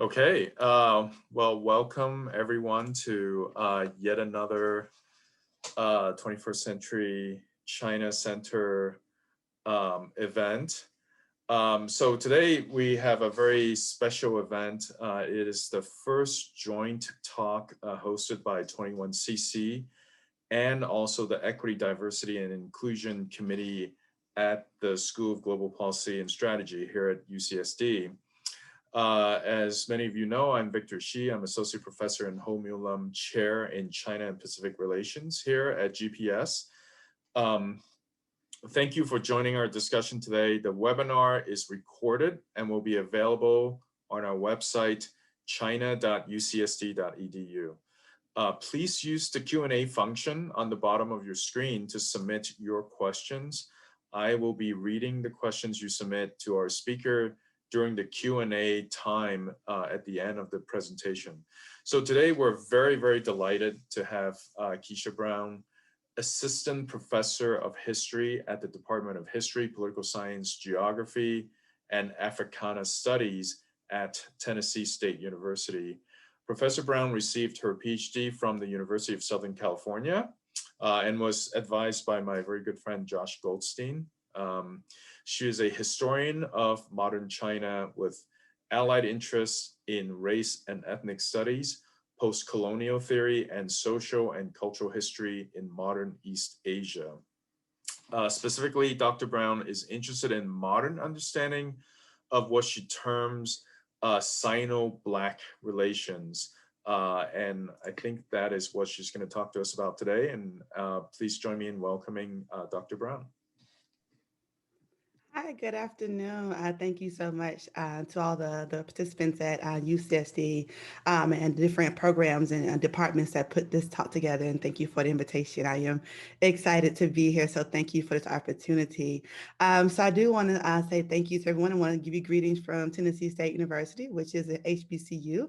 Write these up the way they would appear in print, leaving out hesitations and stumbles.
Okay, well, welcome everyone to yet another 21st Century China Center event. So today we have a very special event. It is the first joint talk hosted by 21CC and also the Equity, Diversity, and Inclusion Committee at the School of Global Policy and Strategy here at UCSD. As many of you know, I'm Victor Shi. I'm Associate Professor and Ho Mu Lum Chair in China and Pacific Relations here at GPS. Thank you for joining our discussion today. The webinar is recorded and will be available on our website, china.ucsd.edu. Please use the Q&A function on the bottom of your screen to submit your questions. I will be reading the questions you submit to our speaker during the Q&A time at the end of the presentation. So today we're very, very delighted to have Keisha Brown, Assistant Professor of History at the Department of History, Political Science, Geography, and Africana Studies at Tennessee State University. Professor Brown received her PhD from the University of Southern California and was advised by my very good friend, Josh Goldstein. She is a historian of modern China with allied interests in race and ethnic studies, post-colonial theory, and social and cultural history in modern East Asia. Specifically, Dr. Brown is interested in modern understanding of what she terms Sino-Black relations. And I think that is what she's going to talk to us about today. And please join me in welcoming Dr. Brown. Hi, good afternoon. Thank you so much to all the participants at UCSD and different programs and departments that put this talk together. And thank you for the invitation. I am excited to be here. So thank you for this opportunity. So I do want to say thank you to everyone. I want to give you greetings from Tennessee State University, which is an HBCU,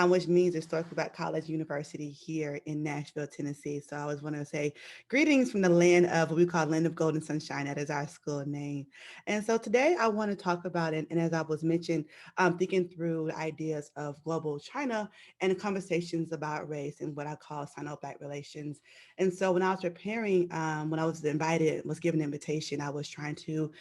which means Historically Black College University here in Nashville, Tennessee. So I always want to say greetings from the land of what we call Land of Golden Sunshine. That is our school name. And so today I want to talk about it. And as I was mentioned, thinking through the ideas of global China and the conversations about race and what I call Sino-Black relations. And so when I was preparing, when I was invited, was given an invitation, I was trying to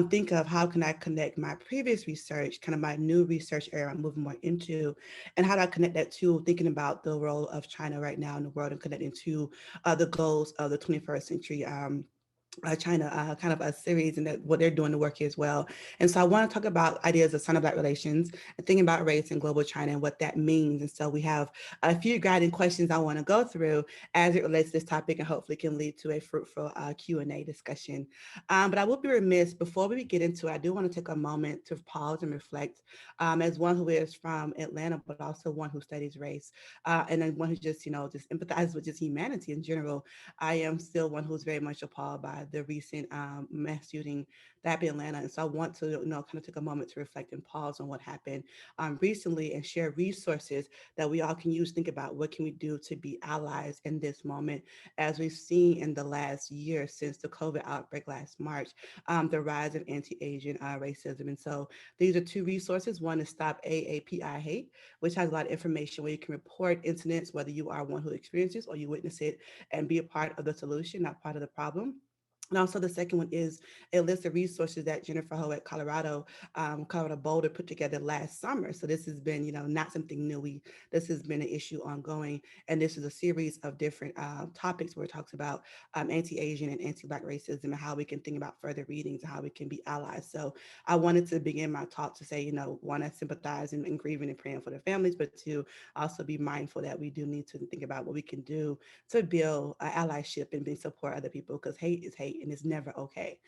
think of how can I connect my previous research, kind of my new research area I'm moving more into, and how do I connect that to thinking about the role of China right now in the world and connecting to the goals of the 21st century China, kind of a series and that what they're doing to work here as well. And so I want to talk about ideas of Sino-Black relations and thinking about race in global China and what that means. And so we have a few guiding questions I want to go through as it relates to this topic and hopefully can lead to a fruitful Q&A discussion. But I will be remiss before we get into it, I do want to take a moment to pause and reflect as one who is from Atlanta, but also one who studies race and then one who just, just empathizes with just humanity in general. I am still one who's very much appalled by the recent mass shooting that happened in Atlanta. And so I want to, kind of take a moment to reflect and pause on what happened recently and share resources that we all can use, think about what can we do to be allies in this moment, as we've seen in the last year since the COVID outbreak last March, the rise of anti-Asian racism. And so these are two resources. One is Stop AAPI Hate, which has a lot of information where you can report incidents, whether you are one who experiences or you witness it, and be a part of the solution, not part of the problem. And also the second one is a list of resources that Jennifer Ho at Colorado Boulder put together last summer. So this has been, not something new. This has been an issue ongoing. And this is a series of different topics where it talks about anti-Asian and anti-Black racism and how we can think about further readings and how we can be allies. So I wanted to begin my talk to say, one, I sympathize and grieving and praying for their families, but two, also be mindful that we do need to think about what we can do to build allyship and be support other people, because hate is hate and it's never okay.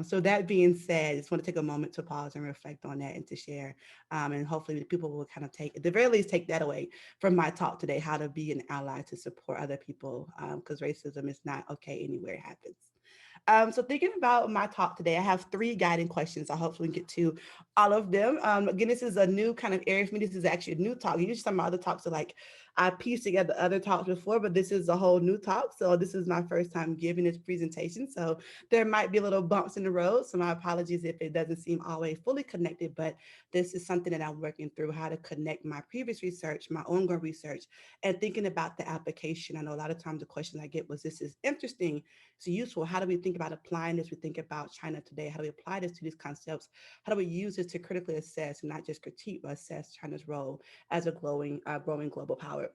So that being said, I just want to take a moment to pause and reflect on that and to share. And hopefully people will kind of take, at the very least, take that away from my talk today, how to be an ally to support other people, because racism is not okay anywhere it happens. So thinking about my talk today, I have three guiding questions. I hopefully get to all of them. Again, this is a new kind of area for me. This is actually a new talk. Usually some of my other talks are like I pieced together other talks before, but this is a whole new talk. So this is my first time giving this presentation. So there might be little bumps in the road. So my apologies if it doesn't seem always fully connected, but this is something that I'm working through, how to connect my previous research, my ongoing research, and thinking about the application. I know a lot of times the question I get was, this is interesting, it's useful. How do we think about applying this? We think about China today. How do we apply this to these concepts? How do we use this to critically assess and not just critique, but assess China's role as a growing global power?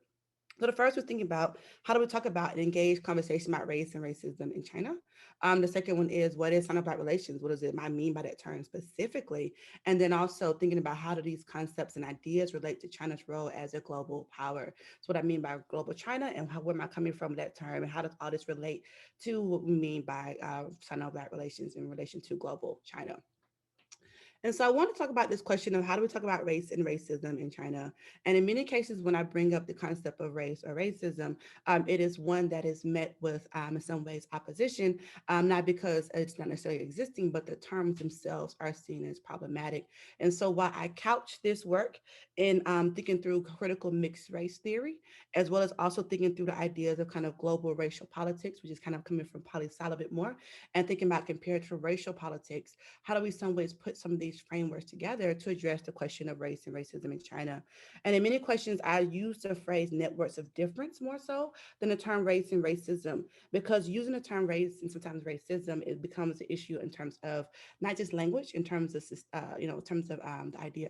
So the first was thinking about, how do we talk about and engage conversation about race and racism in China? The second one is, what is Sino-Black relations? What does it I mean by that term specifically? And then also thinking about, how do these concepts and ideas relate to China's role as a global power? So what I mean by global China, and where am I coming from with that term, and how does all this relate to what we mean by Sino-Black relations in relation to global China? And so I want to talk about this question of, how do we talk about race and racism in China? And in many cases, when I bring up the concept of race or racism, it is one that is met with, in some ways, opposition, not because it's not necessarily existing, but the terms themselves are seen as problematic. And so while I couch this work in thinking through critical mixed race theory, as well as also thinking through the ideas of kind of global racial politics, which is kind of coming from poli sci a bit more, and thinking about comparative racial politics, how do we some ways put some of these frameworks together to address the question of race and racism in China? And in many questions, I use the phrase networks of difference more so than the term race and racism, because using the term race and sometimes racism, it becomes an issue in terms of not just language, in terms of in terms of the idea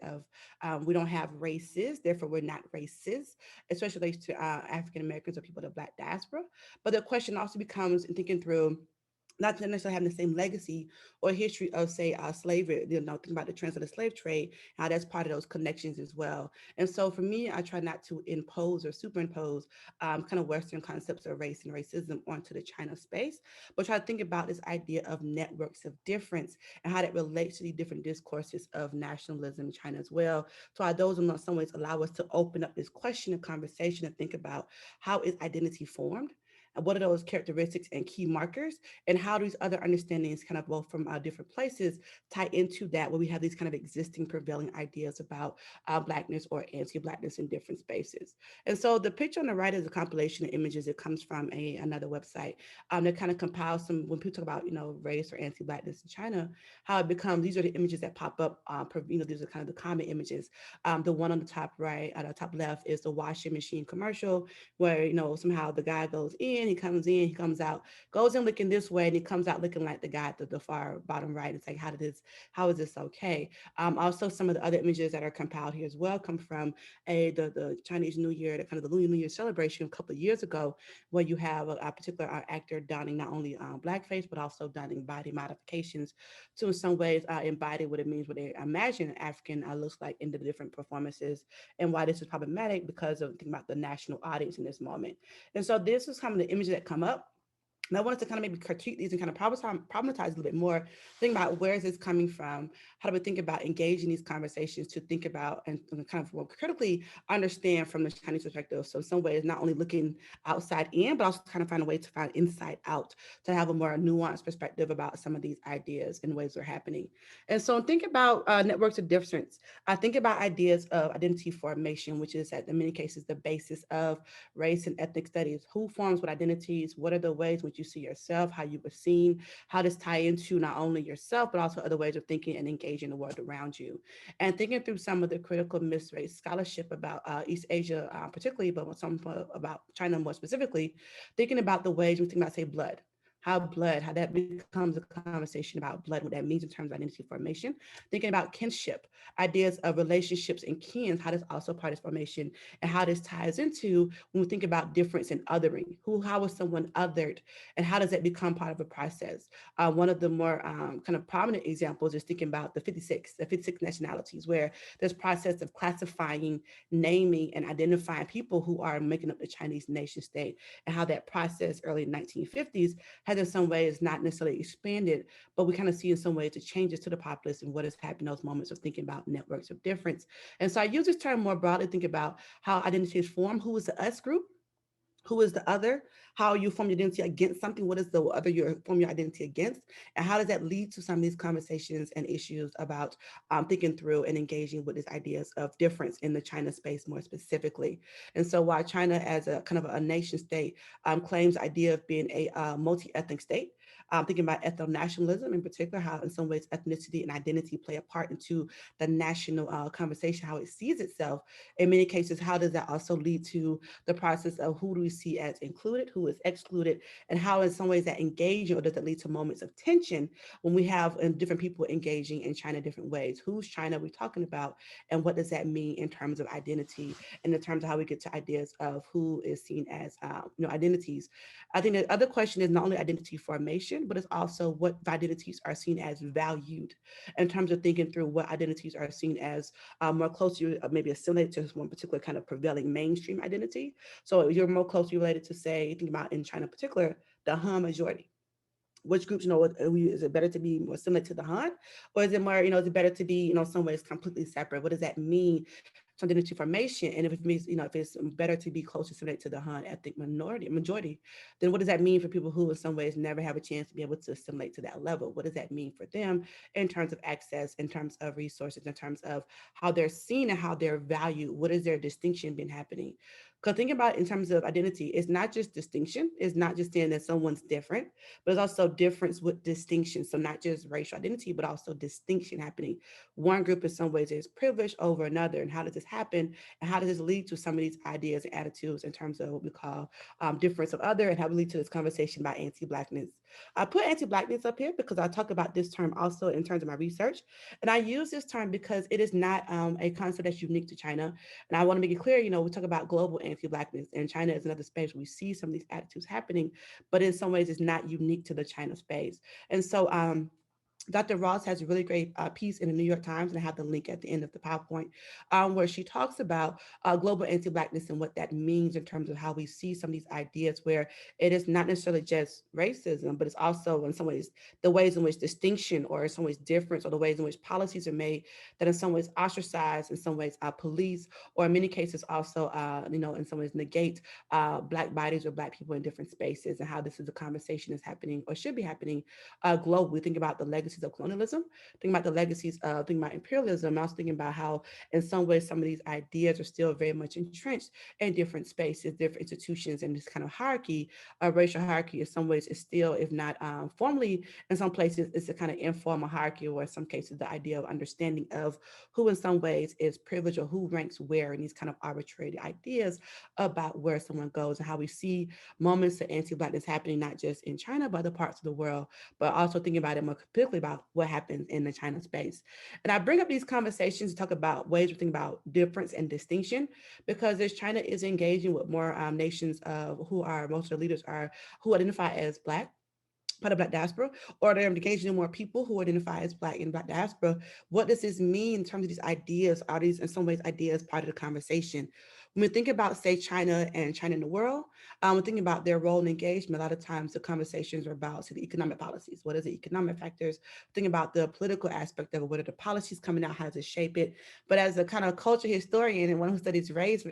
of we don't have races, therefore we're not racist, especially to African Americans or people of the Black diaspora. But the question also becomes in thinking through not necessarily having the same legacy or history of, say, slavery, think about the transatlantic slave trade, how that's part of those connections as well. And so for me, I try not to impose or superimpose kind of Western concepts of race and racism onto the China space, but try to think about this idea of networks of difference and how that relates to the different discourses of nationalism in China as well. So how those in some ways allow us to open up this question of conversation and think about, how is identity formed? And what are those characteristics and key markers, and how these other understandings kind of both from different places tie into that, where we have these kind of existing prevailing ideas about Blackness or anti-Blackness in different spaces. And so the picture on the right is a compilation of images. It comes from another website that kind of compiles some, when people talk about, race or anti-Blackness in China, how it becomes, these are the images that pop up, these are kind of the common images. The one on the top right, the top left is the washing machine commercial, where, somehow the guy goes in, he comes out, goes in looking this way, and he comes out looking like the guy at the far bottom right. It's like, how is this okay? Also, some of the other images that are compiled here as well come from the Chinese New Year, the kind of the Lunar New Year celebration a couple of years ago, where you have a particular actor donning not only blackface, but also donning body modifications to, in some ways, embody what it means, what they imagine African looks like in the different performances, and why this is problematic because of thinking about the national audience in this moment. And so this is kind of the images that come up. And I wanted to kind of maybe critique these and kind of problematize a little bit more. Think about, where is this coming from? How do we think about engaging these conversations to think about and kind of critically understand from the Chinese perspective? So in some ways, not only looking outside in, but also kind of find a way to find inside out, to have a more nuanced perspective about some of these ideas and ways they're happening. And so think about networks of difference. I think about ideas of identity formation, which is in many cases the basis of race and ethnic studies. Who forms what identities? What are the ways in which you see yourself, how you were seen, how does tie into not only yourself, but also other ways of thinking and engaging the world around you. And thinking through some of the critical mixed race scholarship about East Asia, particularly, but some about China more specifically, thinking about the ways we think about, say, how that becomes a conversation about blood, what that means in terms of identity formation, thinking about kinship, ideas of relationships and kins, how this also part of formation, and how this ties into when we think about difference and othering, how is someone othered, and how does that become part of a process? One of the more kind of prominent examples is thinking about the 56 nationalities, where this process of classifying, naming, and identifying people who are making up the Chinese nation state, and how that process early 1950s has in some ways not necessarily expanded, but we kind of see in some ways the changes to the populace and what has happened in those moments of thinking about networks of difference. And so I use this term more broadly, think about how identities form, who is the us group, Who is the other? How you form your identity against something? What is the other you form your identity against? And how does that lead to some of these conversations and issues about thinking through and engaging with these ideas of difference in the China space more specifically? And so while China as a kind of a nation state claims the idea of being a multi-ethnic state, thinking about ethno-nationalism in particular, how in some ways ethnicity and identity play a part into the national conversation, how it sees itself. In many cases, how does that also lead to the process of who do we see as included, who is excluded, and how in some ways that engaging or does it lead to moments of tension when we have different people engaging in China different ways? Who's China we talking about, and what does that mean in terms of identity and in terms of how we get to ideas of who is seen as identities? I think the other question is not only identity formation, but it's also what identities are seen as valued in terms of thinking through what identities are seen as more closely maybe assimilated to one particular kind of prevailing mainstream identity. So you're more closely related to, say, think about in China in particular, the Han majority. Which groups, is it better to be more similar to the Han, or is it more, is it better to be, some ways completely separate? What does that mean to identity formation? And if it means, if it's better to be closer similar to the Han ethnic majority, then what does that mean for people who in some ways never have a chance to be able to assimilate to that level? What does that mean for them in terms of access, in terms of resources, in terms of how they're seen and how they're valued? What is their distinction been happening? Because thinking about it in terms of identity, it's not just distinction. It's not just saying that someone's different, but it's also difference with distinction. So not just racial identity, but also distinction happening. One group in some ways is privileged over another. And how does this happen? And how does this lead to some of these ideas and attitudes in terms of what we call difference of other, and how we lead to this conversation about anti-Blackness? I put anti-Blackness up here because I talk about this term also in terms of my research. And I use this term because it is not a concept that's unique to China. And I want to make it clear, we talk about global anti-Blackness, and China is another space where we see some of these attitudes happening, but in some ways it's not unique to the China space. And so Dr. Ross has a really great piece in the New York Times, and I have the link at the end of the PowerPoint, where she talks about global anti-Blackness and what that means in terms of how we see some of these ideas, where it is not necessarily just racism, but it's also in some ways the ways in which distinction, or in some ways difference, or the ways in which policies are made that in some ways ostracize, in some ways police, or in many cases also, in some ways negate Black bodies or Black people in different spaces, and how this is a conversation is happening or should be happening globally. Think about the legacies of colonialism, think about the legacies of, think about imperialism. I was thinking about how in some ways some of these ideas are still very much entrenched in different spaces, different institutions, and this kind of hierarchy, racial hierarchy in some ways is still, if not formally, in some places it's a kind of informal hierarchy, or in some cases the idea of understanding of who in some ways is privileged or who ranks where, and these kind of arbitrary ideas about where someone goes, and how we see moments of anti-Blackness happening not just in China but other parts of the world, but also thinking about it more particularly about what happens in the China space. And I bring up these conversations to talk about ways we think about difference and distinction, because as China is engaging with more nations who are, most of the leaders are, who identify as Black, part of Black diaspora, or they're engaging in more people who identify as Black and Black diaspora. What does this mean in terms of these ideas? Are these in some ways ideas part of the conversation? When we think about, say, China and China in the world, we're thinking about their role in engagement. A lot of times the conversations are about, say, the economic policies. What is the economic factors? Thinking about the political aspect of it. What are the policies coming out? How does it shape it? But as a kind of culture historian and one who studies race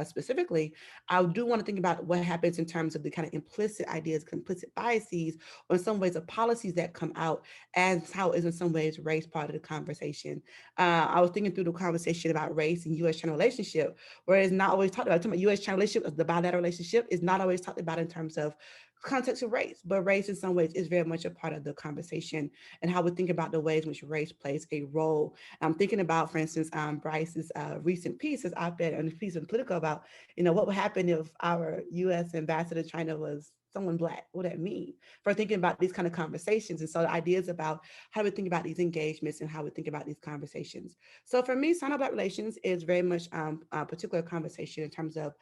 specifically, I do want to think about what happens in terms of the kind of implicit ideas, implicit biases, or in some ways the policies that come out, and how is in some ways race part of the conversation. I was thinking through the conversation about race and U.S.-China relationship, where it's not always talked about. Talking about U.S.-China relationship, the bilateral relationship, is not always talked about in terms of context of race, but race in some ways is very much a part of the conversation, and how we think about the ways in which race plays a role. I'm thinking about, for instance, Bryce's recent piece, his op-ed and piece in Politico about, what would happen if our U.S. ambassador to China was someone Black? What would that mean? For thinking about these kind of conversations. And so the ideas about how we think about these engagements and how we think about these conversations. So for me, Sino-Black relations is very much a particular conversation in terms of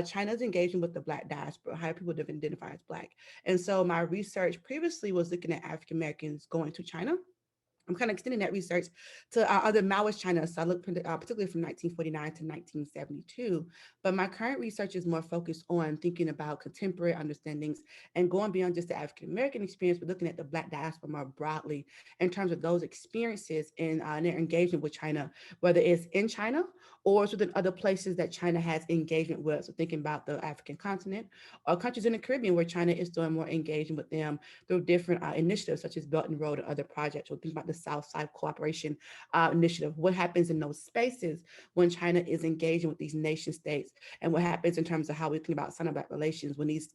China's engagement with the Black diaspora, how people identify as Black. And so my research previously was looking at African Americans going to China, I'm kind of extending that research to other Maoist China. So I look particularly from 1949 to 1972. But my current research is more focused on thinking about contemporary understandings and going beyond just the African American experience, but looking at the Black diaspora more broadly in terms of those experiences in their engagement with China, whether it's in China or it's within other places that China has engagement with. So thinking about the African continent or countries in the Caribbean where China is doing more engagement with them through different initiatives such as Belt and Road and other projects. We'll think about the South Side Cooperation Initiative. What happens in those spaces when China is engaging with these nation states, and what happens in terms of how we think about Sino-Black relations when these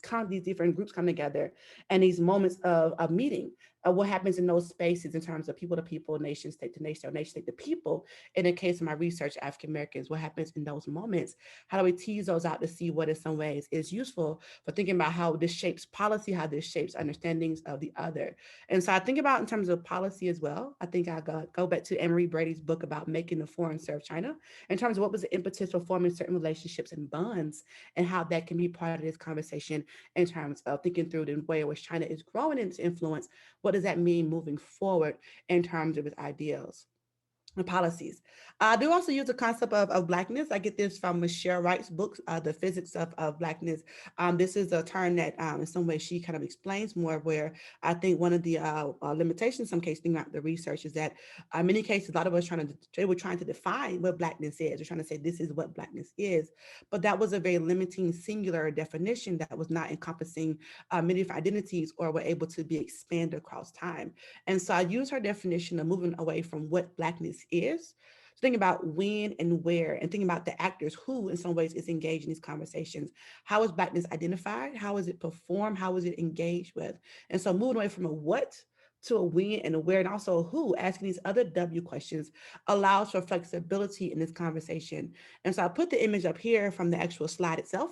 different groups come together and these moments of meeting. What happens in those spaces in terms of people to people, nation state to nation, or nation state to people. In the case of my research, African Americans, what happens in those moments? How do we tease those out to see what in some ways is useful for thinking about how this shapes policy, how this shapes understandings of the other? And so I think about in terms of policy as well. I think I go back to Anne-Marie Brady's book about making the foreign serve China in terms of what was the impetus for forming certain relationships and bonds and how that can be part of this conversation in terms of thinking through the way in which China is growing its influence. What does that mean moving forward in terms of its ideals and policies? I do also use the concept of Blackness. I get this from Michelle Wright's books, The Physics of Blackness. This is a term that in some way she kind of explains more, where I think one of the limitations in some cases, thinking about the research, is that in many cases, a lot of us they were trying to define what Blackness is. We're trying to say this is what Blackness is. But that was a very limiting singular definition that was not encompassing many different identities or were able to be expanded across time. And so I use her definition of moving away from what Blackness is, thinking about when and where, and thinking about the actors who, in some ways, is engaged in these conversations. How is Blackness identified? How is it performed? How is it engaged with? And so moving away from a what to a when and a where, and also a who, asking these other W questions allows for flexibility in this conversation. And so I put the image up here from the actual slide itself,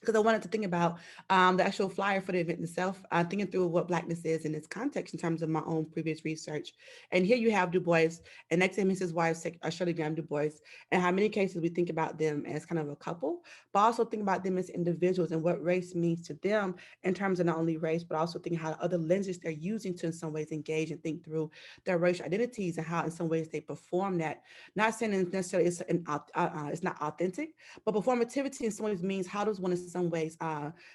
because I wanted to think about the actual flyer for the event itself, thinking through what Blackness is in its context in terms of my own previous research. And here you have Du Bois, and next to him is his wife, Shirley Graham Du Bois, and how many cases we think about them as kind of a couple, but also think about them as individuals and what race means to them in terms of not only race, but also thinking how other lenses they're using to in some ways engage and think through their racial identities and how in some ways they perform that. Not saying necessarily it's not authentic, but performativity in some ways means how does one in some ways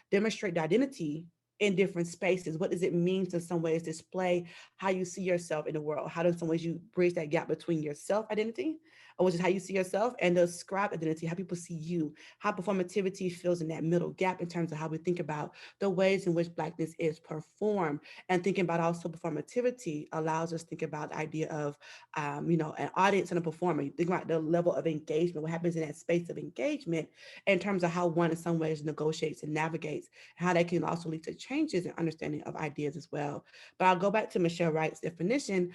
demonstrate the identity in different spaces? What does it mean to in some ways display how you see yourself in the world? How does in some ways you bridge that gap between your self identity, which is how you see yourself, and the ascribed identity, how people see you, how performativity fills in that middle gap in terms of how we think about the ways in which Blackness is performed. And thinking about also performativity allows us to think about the idea of an audience and a performer. You think about the level of engagement, what happens in that space of engagement in terms of how one in some ways negotiates and navigates, how that can also lead to changes in understanding of ideas as well. But I'll go back to Michelle Wright's definition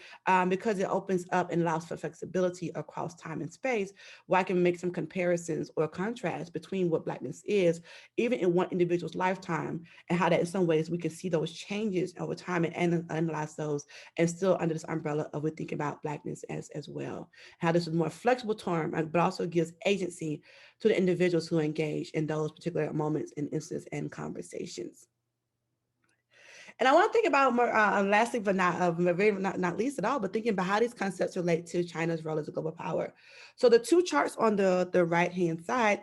because it opens up and allows for flexibility across time and space, where I can make some comparisons or contrasts between what Blackness is, even in one individual's lifetime, and how that in some ways we can see those changes over time and analyze those, and still under this umbrella of we think about Blackness as well. How this is a more flexible term, but also gives agency to the individuals who engage in those particular moments and instances and conversations. And I want to think about more, lastly, but not least at all, but thinking about how these concepts relate to China's role as a global power. So the two charts on the right-hand side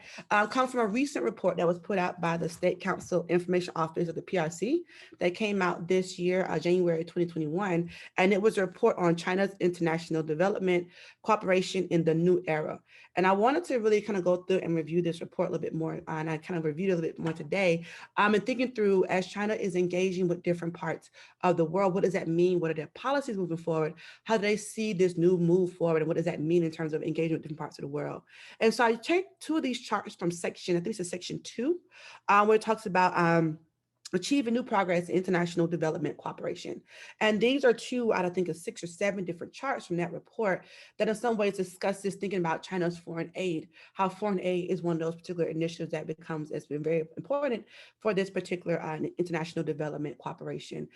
come from a recent report that was put out by the State Council Information Office of the PRC that came out this year, January 2021. And it was a report on China's international development cooperation in the new era. And I wanted to really kind of go through and review this report a little bit more, and I kind of reviewed it a little bit more today. And thinking through, as China is engaging with different parts of the world, what does that mean? What are their policies moving forward? How do they see this new move forward? And what does that mean in terms of engaging with different parts of the world? And so I take two of these charts from section, I think it's section 2, where it talks about achieving new progress in international development cooperation. And these are two out, I think, of 6 or 7 different charts from that report that in some ways discuss this, thinking about China's foreign aid, how foreign aid is one of those particular initiatives that has been very important for this particular international development cooperation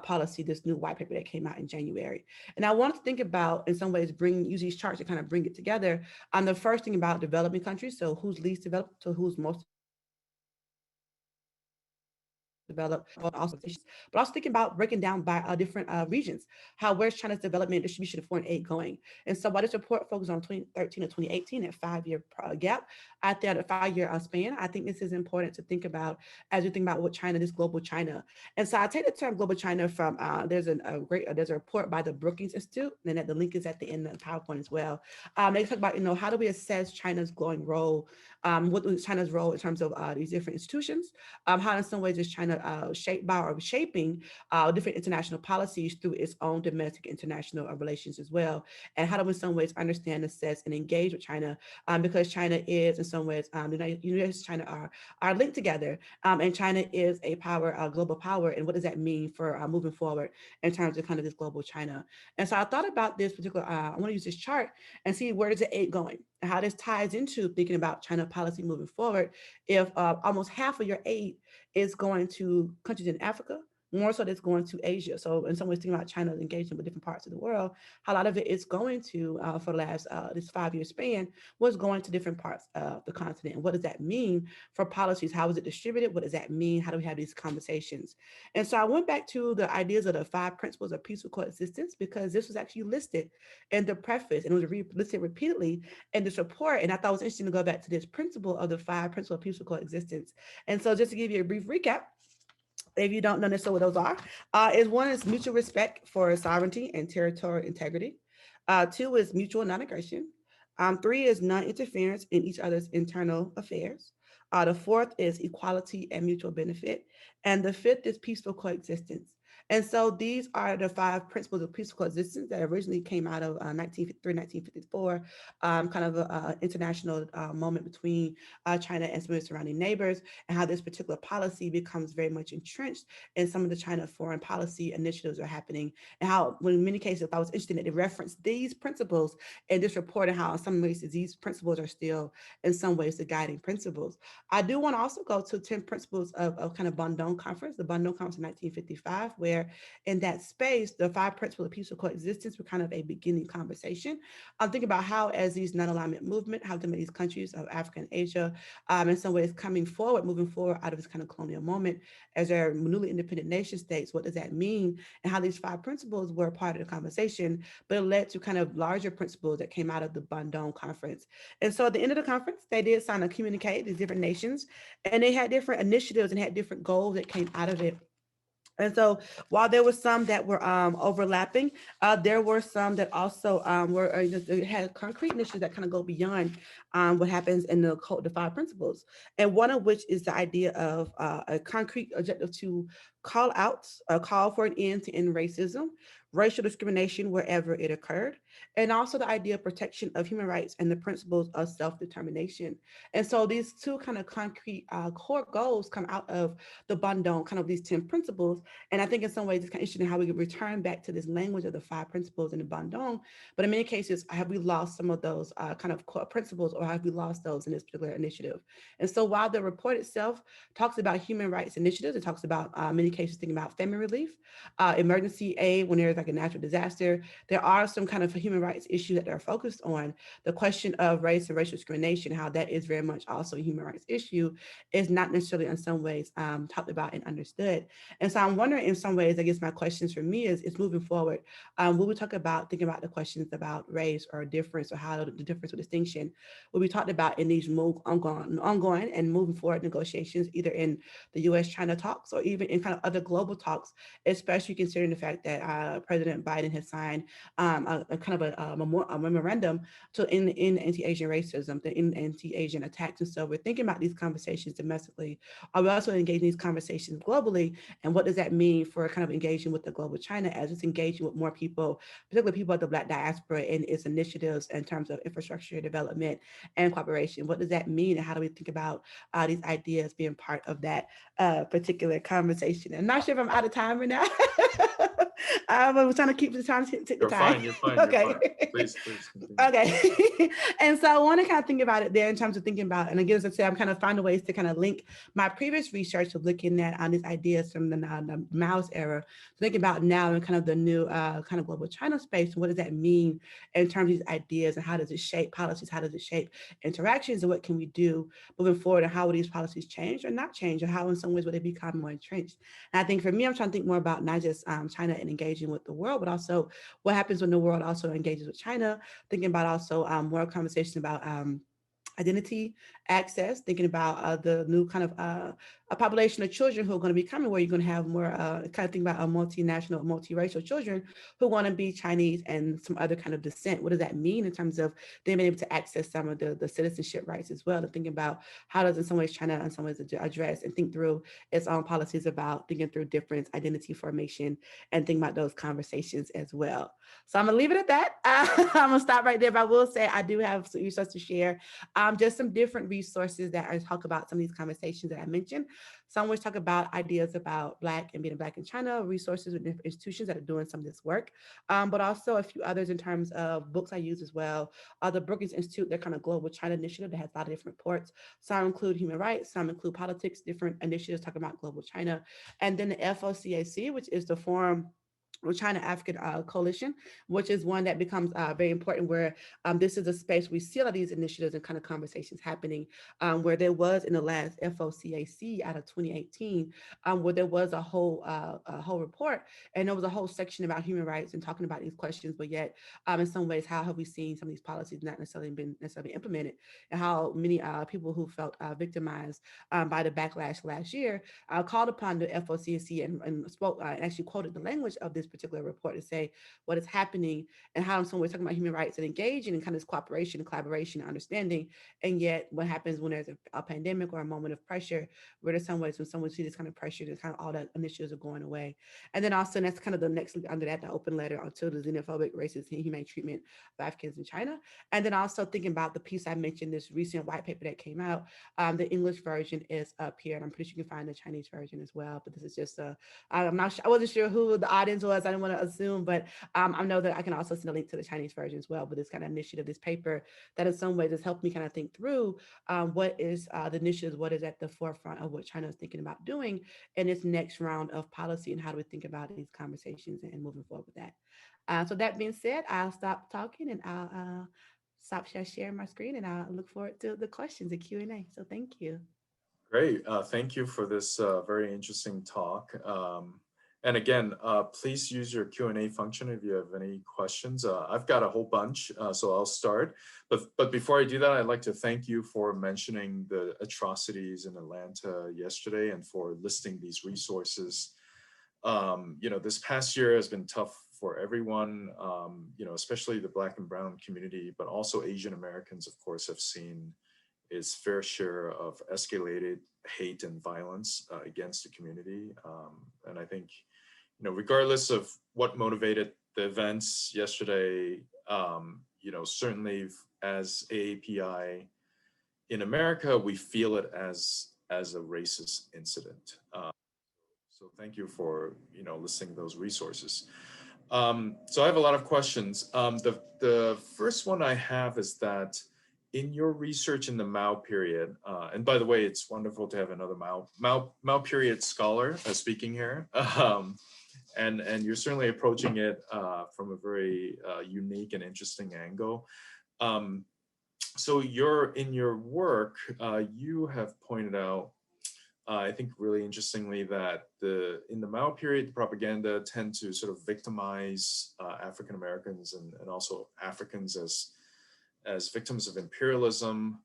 policy, this new white paper that came out in January. And I wanted to think about, in some ways, use these charts to kind of bring it together on the first thing about developing countries. So who's least developed to who's most developed, and then also develop, but also thinking about breaking down by different regions, how where's China's development and distribution of foreign aid going. And so while this report focuses on 2013 to 2018, that 5 year gap, at the 5 year span, I think this is important to think about as we think about what China, this global China. And so I take the term global China from, there's a report by the Brookings Institute, and that the link is at the end of the PowerPoint as well. They talk about, how do we assess China's growing role, what is China's role in terms of these different institutions, how in some ways is China shaped by or shaping different international policies through its own domestic international relations as well, and how do we in some ways understand, assess, and engage with China, because China is in some ways, the United States and China are linked together, and China is a power, a global power, and what does that mean for moving forward in terms of kind of this global China? And so I thought about this particular, I want to use this chart and see where is the aid going, and how this ties into thinking about China policy moving forward. If almost half of your aid is going to countries in Africa, more so that's going to Asia. So in some ways, thinking about China's engagement with different parts of the world, a lot of it is going to, for the last, this 5 year span, was going to different parts of the continent. And what does that mean for policies? How is it distributed? What does that mean? How do we have these conversations? And so I went back to the ideas of the 5 principles of peaceful coexistence, because this was actually listed in the preface and it was listed repeatedly in this report. And I thought it was interesting to go back to this principle of the 5 principles of peaceful coexistence. And so just to give you a brief recap, if you don't know necessarily what those are, is one is mutual respect for sovereignty and territorial integrity. Two is mutual non-aggression. Three is non-interference in each other's internal affairs. The fourth is equality and mutual benefit. And the fifth is peaceful coexistence. And so these are the 5 principles of peaceful coexistence that originally came out of 1953, 1954, kind of an international moment between China and some of its surrounding neighbors, and how this particular policy becomes very much entrenched in some of the China foreign policy initiatives are happening, and how, when in many cases, I was interested that they reference these principles in this report, and how in some ways these principles are still in some ways the guiding principles. I do want to also go to 10 principles of kind of Bandung Conference, the Bandung Conference in 1955, where in that space, the 5 principles of peaceful coexistence were kind of a beginning conversation. I'm thinking about how, as these non-alignment movement, how these countries of Africa and Asia, in some ways coming forward, moving forward out of this kind of colonial moment as their newly independent nation states, what does that mean? And how these 5 principles were part of the conversation, but it led to kind of larger principles that came out of the Bandung Conference. And so at the end of the conference, they did sign a communique, these different nations, and they had different initiatives and had different goals that came out of it. And so while there were some that were overlapping, there were some that also were had concrete initiatives that kind of go beyond what happens in the code, the 5 principles. And one of which is the idea of a concrete objective to call out, call for an end to end racism, racial discrimination wherever it occurred, and also the idea of protection of human rights and the principles of self-determination. And so these two kind of concrete core goals come out of the Bandung, kind of these 10 principles. And I think in some ways it's kind of interesting how we can return back to this language of the 5 principles in the Bandung. But in many cases, have we lost some of those kind of core principles, or have we lost those in this particular initiative? And so while the report itself talks about human rights initiatives, it talks about many cases thinking about famine relief, emergency aid when there's like a natural disaster. There are some kind of human rights issues that they're focused on. The question of race and racial discrimination, how that is very much also a human rights issue, is not necessarily in some ways talked about and understood. And so I'm wondering, in some ways, I guess my questions for me is moving forward, when we talk about thinking about the questions about race or difference, or how the difference or distinction, will be talked about in these ongoing and moving forward negotiations, either in the U.S.-China talks or even in kind of other global talks, especially considering the fact that President Biden has signed a kind of a memorandum to end anti-Asian racism, to end anti-Asian attacks. And so we're thinking about these conversations domestically. Are we also engaging these conversations globally? And what does that mean for kind of engaging with the global China as it's engaging with more people, particularly people of the Black diaspora, in its initiatives in terms of infrastructure development and cooperation? What does that mean? And how do we think about these ideas being part of that particular conversation? I'm not sure if I'm out of time right now. I'm trying to keep the time, take the You're time. fine. You're fine. You're fine. Okay. Please continue. Okay. And so I want to kind of think about it there in terms of thinking about, and again, as I said, I'm kind of finding ways to kind of link my previous research of looking at these ideas from the Mao's era, thinking about now and kind of the new kind of global China space. And what does that mean in terms of these ideas, and how does it shape policies? How does it shape interactions, and what can we do moving forward, and how will these policies change or not change, or how in some ways will they become more entrenched? And I think for me, I'm trying to think more about not just China and engaging with the world, but also what happens when the world also engages with China, thinking about also more conversations about identity, access, thinking about the new kind of a population of children who are going to be coming, where you're going to have more kind of think about a multinational, multiracial children who want to be Chinese and some other kind of descent. What does that mean in terms of them being able to access some of the citizenship rights as well? And thinking about how does in some ways China in some ways address and think through its own policies about thinking through different identity formation and think about those conversations as well. So I'm gonna leave it at that. I'm gonna stop right there, but I will say I do have some resources to share, just some different resources that I talk about some of these conversations that I mentioned. Some which talk about ideas about Black and being Black in China, resources with different institutions that are doing some of this work, but also a few others in terms of books I use as well. The Brookings Institute, their kind of global China initiative that has a lot of different reports. Some include human rights, some include politics, different initiatives talking about global China. And then the FOCAC, which is the Forum China African Coalition, which is one that becomes very important, where this is a space we see a lot of these initiatives and kind of conversations happening, where there was in the last FOCAC out of 2018, where there was a whole report, and there was a whole section about human rights and talking about these questions, but yet in some ways, how have we seen some of these policies not necessarily implemented, and how many people who felt victimized by the backlash last year called upon the FOCAC and spoke and actually quoted the language of this particular report to say what is happening and how in some ways talking about human rights and engaging in kind of this cooperation and collaboration and understanding. And yet what happens when there's a pandemic or a moment of pressure, where there's some ways when someone sees this kind of pressure, there's kind of all that initiatives are going away. And then also, and that's kind of the next under that, the open letter onto the xenophobic, racist, and inhumane treatment of Africans in China. And then also thinking about the piece I mentioned, this recent white paper that came out. The English version is up here, and I'm pretty sure you can find the Chinese version as well. But this is just I'm not sure, I wasn't sure who the audience was. I didn't want to assume, but I know that I can also send a link to the Chinese version as well. But this kind of initiative, this paper, that in some ways has helped me kind of think through what is the initiatives, what is at the forefront of what China is thinking about doing in its next round of policy, and how do we think about these conversations and moving forward with that. So that being said, I'll stop talking and I'll stop sharing my screen, and I'll look forward to the questions, the Q&A. So thank you. Great. Thank you for this very interesting talk. And again, please use your Q&A function if you have any questions. I've got a whole bunch, so I'll start. But before I do that, I'd like to thank you for mentioning the atrocities in Atlanta yesterday and for listing these resources. This past year has been tough for everyone, especially the Black and Brown community, but also Asian Americans, of course, have seen its fair share of escalated hate and violence against the community. And I think, regardless of what motivated the events yesterday, certainly as AAPI in America, we feel it as a racist incident. So thank you for, listing those resources. So I have a lot of questions. The first one I have is that in your research in the Mao period, and by the way, it's wonderful to have another Mao period scholar speaking here. And you're certainly approaching it from a very unique and interesting angle. So in your work, you have pointed out, I think really interestingly, that in the Mao period, the propaganda tend to sort of victimize African Americans and also Africans as victims of imperialism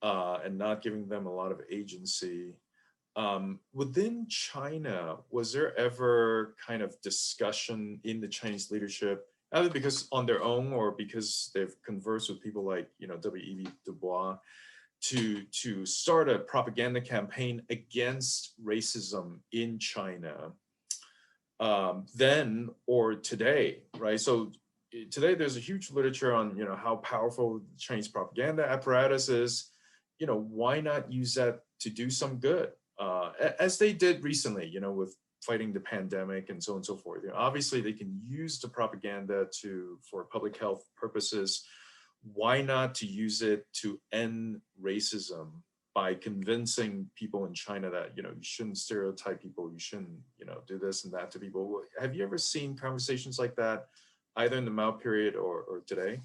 and not giving them a lot of agency. Within China, was there ever kind of discussion in the Chinese leadership, either because on their own or because they've conversed with people like, W.E.B. Du Bois, to start a propaganda campaign against racism in China then or today, right? So today there's a huge literature on, how powerful the Chinese propaganda apparatus is. Why not use that to do some good, as they did recently, with fighting the pandemic and so on and so forth. You know, obviously, they can use the propaganda for public health purposes. Why not to use it to end racism by convincing people in China that, you know, you shouldn't stereotype people, you shouldn't, you know, do this and that to people? Have you ever seen conversations like that, either in the Mao period or today?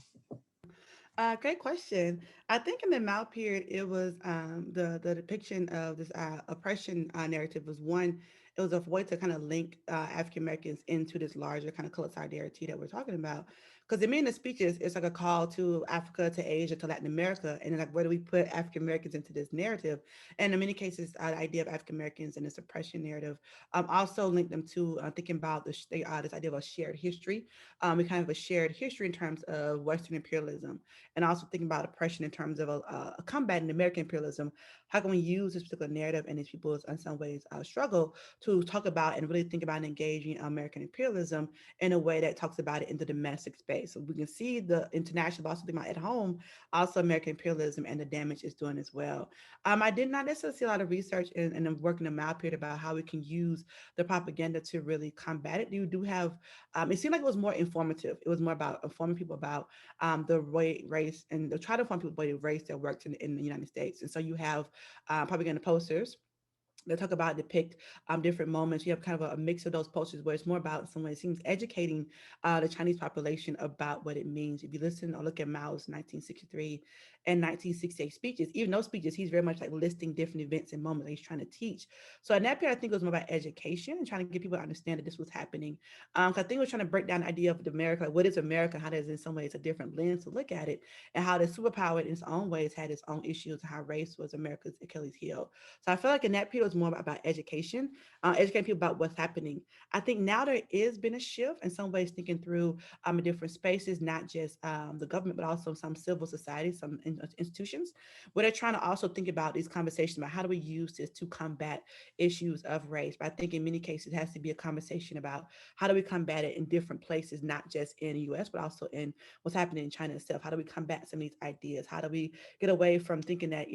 Great question. I think in the Mao period, it was the depiction of this oppression narrative was one. It was a way to kind of link African Americans into this larger kind of colored solidarity that we're talking about. Because in many of the speeches, it's like a call to Africa, to Asia, to Latin America, and then like where do we put African Americans into this narrative? And in many cases, the idea of African Americans and this oppression narrative also linked them to thinking about this idea of a shared history. We kind of have a shared history in terms of Western imperialism and also thinking about oppression in terms of a combat in American imperialism. How can we use this particular narrative and these people's, in some ways, struggle to talk about and really think about engaging American imperialism in a way that talks about it in the domestic space? So we can see the international, but also think about at home, also American imperialism and the damage it's doing as well. I did not necessarily see a lot of research and work in the Mao period about how we can use the propaganda to really combat it. You do have, it seemed like it was more informative. It was more about informing people about the way race and the try to find people the race that worked in the United States. And so you have propaganda posters they talk about depict different moments. You have kind of a mix of those posters where it's more about in some way it seems educating the Chinese population about what it means. If you listen or look at Mao's 1963 and 1968 speeches, even those speeches, he's very much like listing different events and moments that he's trying to teach. So in that period, I think it was more about education and trying to get people to understand that this was happening. I think it was trying to break down the idea of America, like what is America, how does in some ways a different lens to look at it, and how the superpower in its own ways had its own issues, and how race was America's Achilles heel. So I feel like in that period, it was more about education, educating people about what's happening. I think now there is been a shift in some ways, thinking through in different spaces, not just the government, but also some civil society, some institutions, where they're trying to also think about these conversations about how do we use this to combat issues of race. But I think in many cases, it has to be a conversation about how do we combat it in different places, not just in the US, but also in what's happening in China itself. How do we combat some of these ideas? How do we get away from thinking that,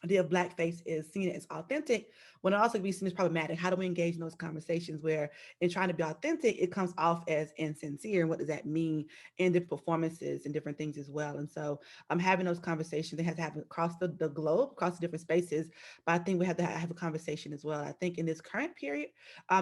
idea of blackface is seen as authentic when it also can be seen as problematic? How do we engage in those conversations where in trying to be authentic, it comes off as insincere? And what does that mean in the performances and different things as well? And so I'm having those conversations. They have to happen across the globe, across the different spaces. But I think we have to have a conversation as well. I think in this current period,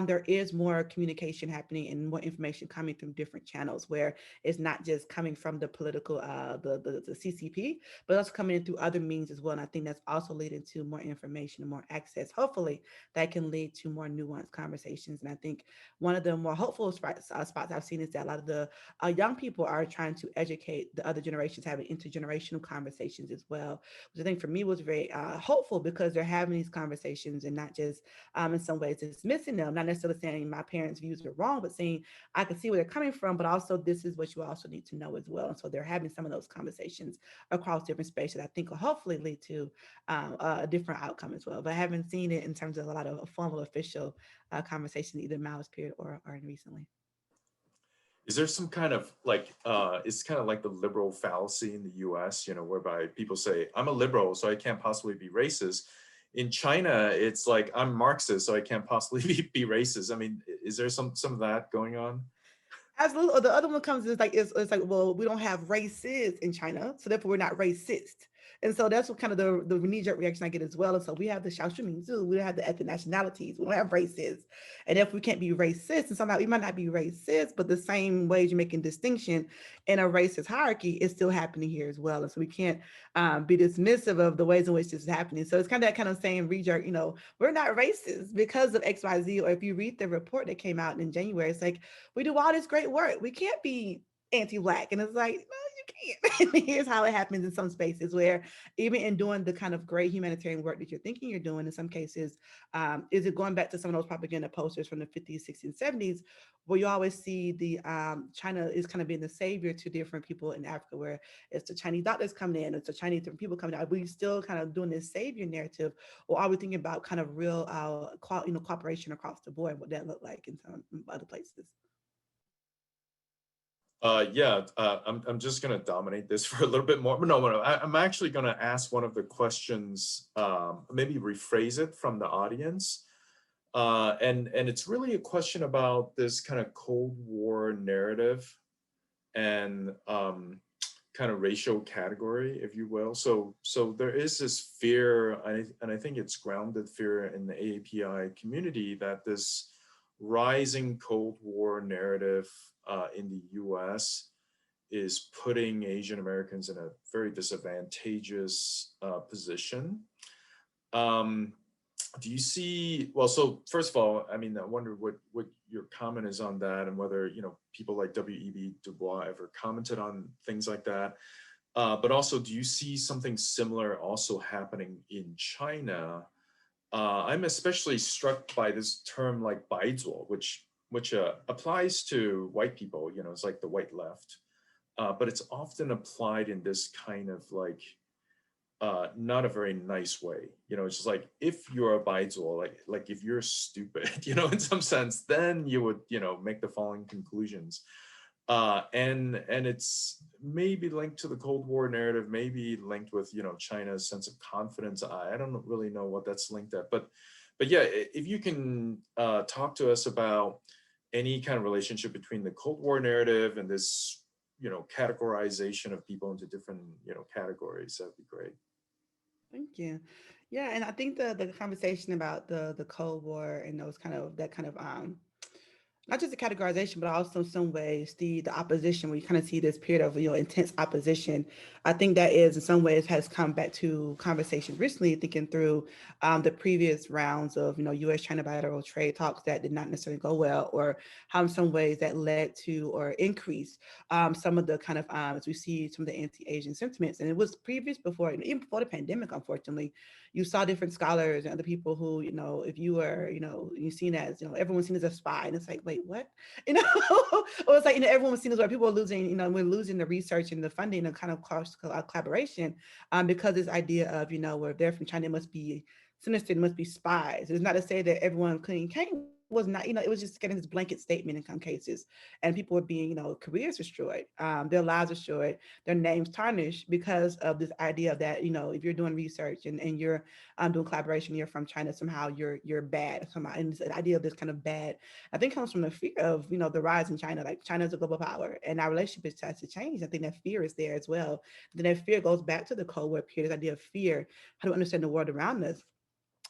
there is more communication happening and more information coming through different channels where it's not just coming from the political, the CCP, but also coming in through other means as well. And I think that's also leading to more information and more access. Hopefully, that can lead to more nuanced conversations. And I think one of the more hopeful spots I've seen is that a lot of the young people are trying to educate the other generations, having intergenerational conversations as well, which I think for me was very hopeful because they're having these conversations and not just in some ways dismissing them, not necessarily saying my parents' views are wrong, but saying I can see where they're coming from, but also this is what you also need to know as well. And so they're having some of those conversations across different spaces, I think will hopefully lead to a different outcome as well. But I haven't seen it in terms of a lot of formal official conversation, either Mao's period or recently. Is there some kind of like it's kind of like the liberal fallacy in the US, you know, whereby people say I'm a liberal so I can't possibly be racist. In China it's like I'm Marxist so I can't possibly be racist. I mean, is there some of that going on? Absolutely. Or the other one comes is like it's like, well, we don't have races in China, so therefore we're not racist. And so that's what kind of the knee-jerk reaction I get as well. And so we have the Xiaoxuminzu, we don't have the ethnic nationalities, we don't have races. And if we can't be racist, and somehow we might not be racist, but the same ways you're making distinction in a racist hierarchy is still happening here as well. And so we can't be dismissive of the ways in which this is happening. So it's kind of that kind of saying re-jerk, we're not racist because of XYZ. Or if you read the report that came out in January, it's like, we do all this great work. We can't be anti-Black. And it's like, no, you can't. And here's how it happens in some spaces where even in doing the kind of great humanitarian work that you're thinking you're doing, in some cases, is it going back to some of those propaganda posters from the 50s, 60s, 70s, where you always see the China is kind of being the savior to different people in Africa, where it's the Chinese doctors coming in, it's the Chinese different people coming out. Are we still kind of doing this savior narrative, or are we thinking about kind of real, cooperation across the board, what that looked like in some other places? Yeah, I'm just gonna dominate this for a little bit more. But no, I'm actually gonna ask one of the questions, maybe rephrase it from the audience. And it's really a question about this kind of Cold War narrative and kind of racial category, if you will. So there is this fear, and I think it's grounded fear in the AAPI community that this rising Cold War narrative in the U.S. is putting Asian Americans in a very disadvantageous position. Um, do you see, well, so first of all, I mean, I wonder what your comment is on that, and whether, people like W.E.B. Du Bois ever commented on things like that. But also, do you see something similar also happening in China? I'm especially struck by this term like baizuo, which applies to white people. It's like the white left, but it's often applied in this kind of like not a very nice way. It's just like, if you're a baizuo, like if you're stupid, in some sense, then you would, make the following conclusions. And it's maybe linked to the Cold War narrative, maybe linked with, China's sense of confidence. I don't really know what that's linked at, but yeah, if you can talk to us about any kind of relationship between the Cold War narrative and this, categorization of people into different, categories, that'd be great. Thank you. Yeah, and I think the conversation about the Cold War and those kind of that kind of not just the categorization, but also in some ways the opposition, where you kind of see this period of intense opposition. I think that is in some ways has come back to conversation recently, thinking through the previous rounds of U.S. China bilateral trade talks that did not necessarily go well, or how in some ways that led to or increased some of the kind of as we see some of the anti-Asian sentiments. And it was previous before, even before the pandemic, unfortunately, you saw different scholars and other people who, if you were, you seen as, everyone's seen as a spy, and it's like, wait, what? Or it's like, everyone was seen as, where people are losing, we're losing the research and the funding and kind of cross collaboration because this idea of, where they're from China, it must be sinister, it must be spies. It's not to say that everyone clean came was not, it was just getting this blanket statement in some cases, and people were being, careers destroyed, their lives destroyed, their names tarnished because of this idea that, if you're doing research and you're doing collaboration, you're from China, somehow you're bad somehow. And the idea of this kind of bad, I think, comes from the fear of, the rise in China. Like, China is a global power, and our relationship has to change. I think that fear is there as well. Then that fear goes back to the Cold War period, this idea of fear, how to understand the world around us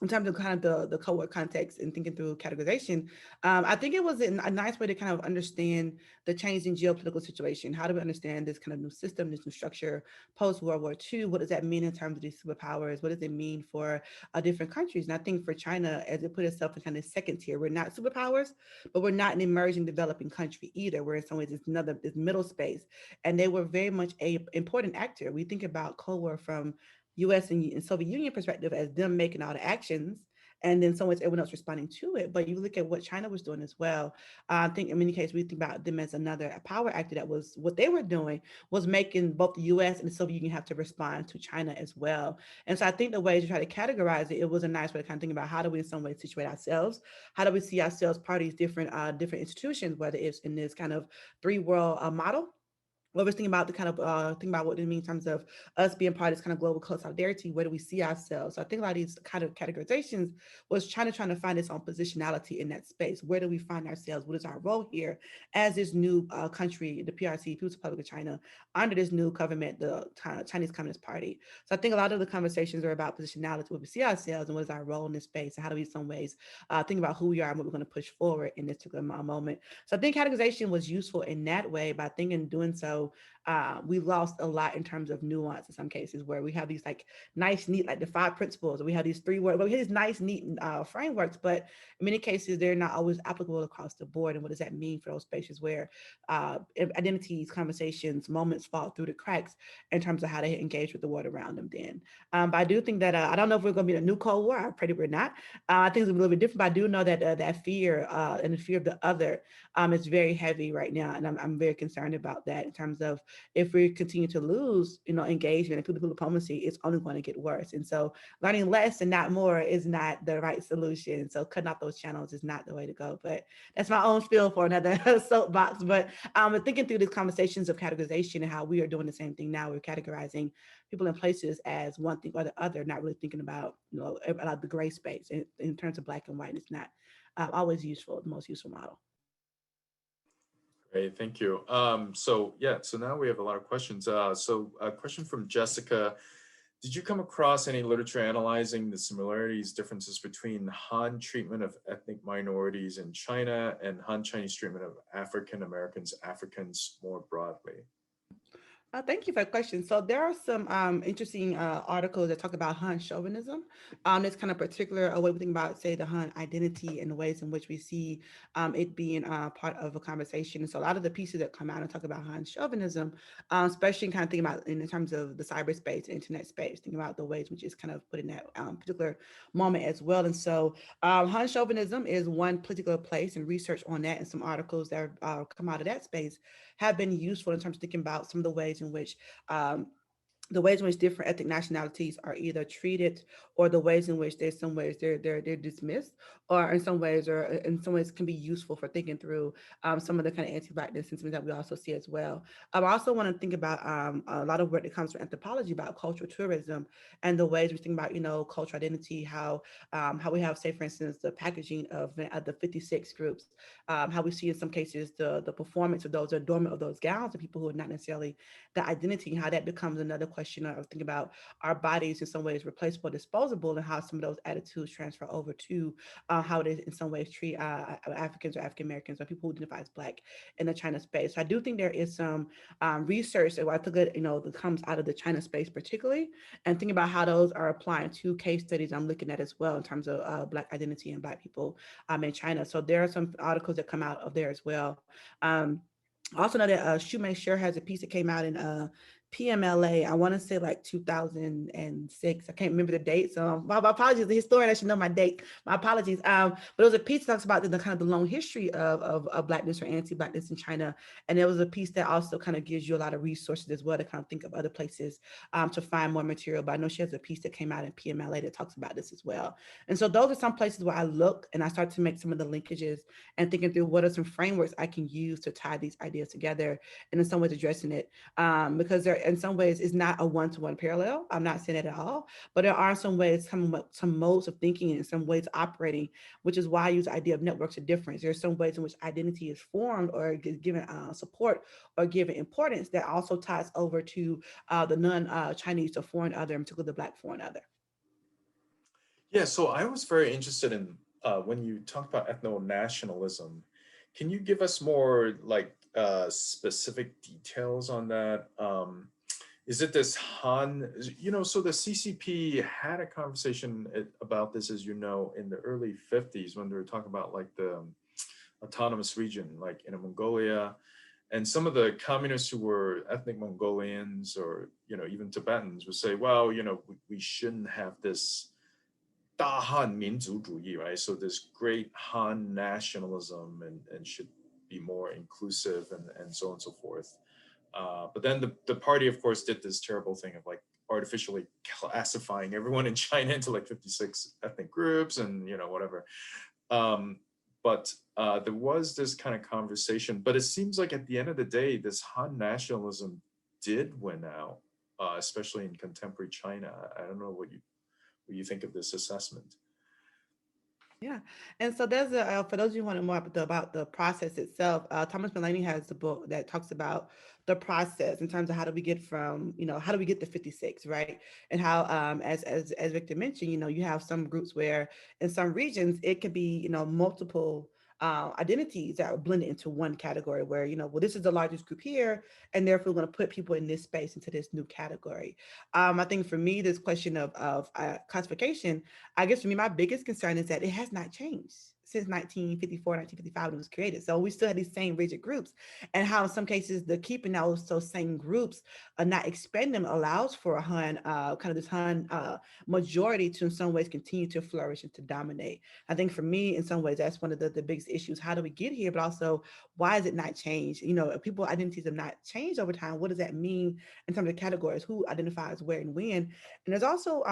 in terms of kind of the co-work context and thinking through categorization. I think it was a nice way to kind of understand the changing geopolitical situation. How do we understand this kind of new system, this new structure post World War II? What does that mean in terms of these superpowers? What does it mean for different countries? And I think for China, as it put itself in kind of second tier, we're not superpowers, but we're not an emerging developing country either. We're in some ways this middle space, and they were very much a important actor. We think about Cold War from U.S. and Soviet Union perspective as them making all the actions, and then someone's everyone else responding to it. But you look at what China was doing as well. I think in many cases we think about them as another power actor. That was what they were doing, was making both the U.S. and the Soviet Union have to respond to China as well. And so I think the way to try to categorize it, it was a nice way to kind of think about how do we in some way situate ourselves, how do we see ourselves part of these different institutions, whether it's in this kind of three world model, what we're thinking about the kind of think about what it means in terms of us being part of this kind of global solidarity. Where do we see ourselves? So I think a lot of these kind of categorizations was trying to find its own positionality in that space. Where do we find ourselves? What is our role here as this new country, the PRC, People's Republic of China, under this new government, the Chinese Communist Party? So I think a lot of the conversations are about positionality, where we see ourselves and what is our role in this space, and how do we in some ways think about who we are and what we're going to push forward in this particular moment. So I think categorization was useful in that way, but I think in doing so, we lost a lot in terms of nuance in some cases, where we have these like nice, neat, like the five principles, or we have these three words, but we have these nice, neat frameworks, but in many cases, they're not always applicable across the board. And what does that mean for those spaces where identities, conversations, moments fall through the cracks in terms of how they engage with the world around them then? But I do think that, I don't know if we're going to be in a new Cold War. I pray that we're not. I think it's a little bit different, but I do know that that fear and the fear of the other is very heavy right now. And I'm very concerned about that in terms of, if we continue to lose, engagement and political diplomacy, it's only going to get worse. And so learning less and not more is not the right solution. So cutting off those channels is not the way to go. But that's my own spiel for another soapbox. But thinking through these conversations of categorization and how we are doing the same thing now, we're categorizing people in places as one thing or the other, not really thinking about, about the gray space in terms of black and white. It's not always useful, the most useful model. Great, thank you. So yeah, so now we have a lot of questions. So a question from Jessica. Did you come across any literature analyzing the similarities, differences between Han treatment of ethnic minorities in China and Han Chinese treatment of African Americans, Africans more broadly? Thank you for the question. So there are some interesting articles that talk about Han chauvinism. It's kind of particular a way we think about, say, the Han identity and the ways in which we see it being part of a conversation. So a lot of the pieces that come out and talk about Han chauvinism, especially kind of thinking about in terms of the cyberspace, internet space, thinking about the ways which is kind of put in that particular moment as well. And so Han chauvinism is one particular place, and research on that and some articles that come out of that space have been useful in terms of thinking about some of the ways in which um, the ways in which different ethnic nationalities are either treated, or the ways in which there's some ways they're dismissed, or in some ways can be useful for thinking through some of the kind of anti-blackness sentiments that we also see as well. I also want to think about a lot of work that comes from anthropology about cultural tourism and the ways we think about cultural identity, how we have, say, for instance, the packaging of the 56 groups, how we see in some cases the performance of those adornment of those gowns of people who are not necessarily the identity, how that becomes another question of think about our bodies in some ways replaceable, disposable, and how some of those attitudes transfer over to how it is in some ways treat Africans or African Americans or people who identify as Black in the China space. So I do think there is some research that I took it, that comes out of the China space particularly, and think about how those are applying to case studies I'm looking at as well in terms of Black identity and Black people in China. So there are some articles that come out of there as well. I also know that Shumei Sure has a piece that came out in PMLA. I want to say like 2006. I can't remember the date, so my apologies. The historian, I should know my date. My apologies. But it was a piece that talks about the kind of the long history of Blackness or anti-Blackness in China, and there was a piece that also kind of gives you a lot of resources as well to kind of think of other places to find more material. But I know she has a piece that came out in PMLA that talks about this as well. And so those are some places where I look and I start to make some of the linkages and thinking through what are some frameworks I can use to tie these ideas together, and in some ways addressing it, because there in some ways is not a one-to-one parallel. I'm not saying that at all, but there are some ways, some modes of thinking and some ways of operating, which is why I use the idea of networks of difference. There's some ways in which identity is formed or given support or given importance that also ties over to the non-Chinese or foreign other, in particular the Black foreign other. Yeah, so I was very interested in when you talk about ethno-nationalism. Can you give us more like specific details on that? Is it this Han, so the CCP had a conversation about this, as you know, in the early 50s when they were talking about like the autonomous region, like in Mongolia. And some of the communists who were ethnic Mongolians or, even Tibetans would say, well, we shouldn't have this 大汉民族主义, right? So this great Han nationalism and should be more inclusive and so on and so forth. But then the party, of course, did this terrible thing of like artificially classifying everyone in China into like 56 ethnic groups and, whatever. But there was this kind of conversation, but it seems like at the end of the day, this Han nationalism did win out, especially in contemporary China. I don't know what you think of this assessment. Yeah, and so there's for those of you who want to know more about the process itself. Thomas Mullany has the book that talks about the process in terms of how do we get from how do we get to 56, right? And how as Victor mentioned, you have some groups where in some regions it could be multiple identities that are blended into one category where well, this is the largest group here, and therefore we're going to put people in this space into this new category. I think for me this question of classification, I guess for me, my biggest concern is that it has not changed since 1954, 1955 when it was created. So we still have these same rigid groups, and how in some cases the keeping those same groups not expand them allows for a Han kind of this Han majority to in some ways continue to flourish and to dominate. I think for me, in some ways, that's one of the biggest issues. How do we get here? But also, why is it not changed? If people identities have not changed over time, what does that mean in terms of categories? Who identifies where and when? And there's also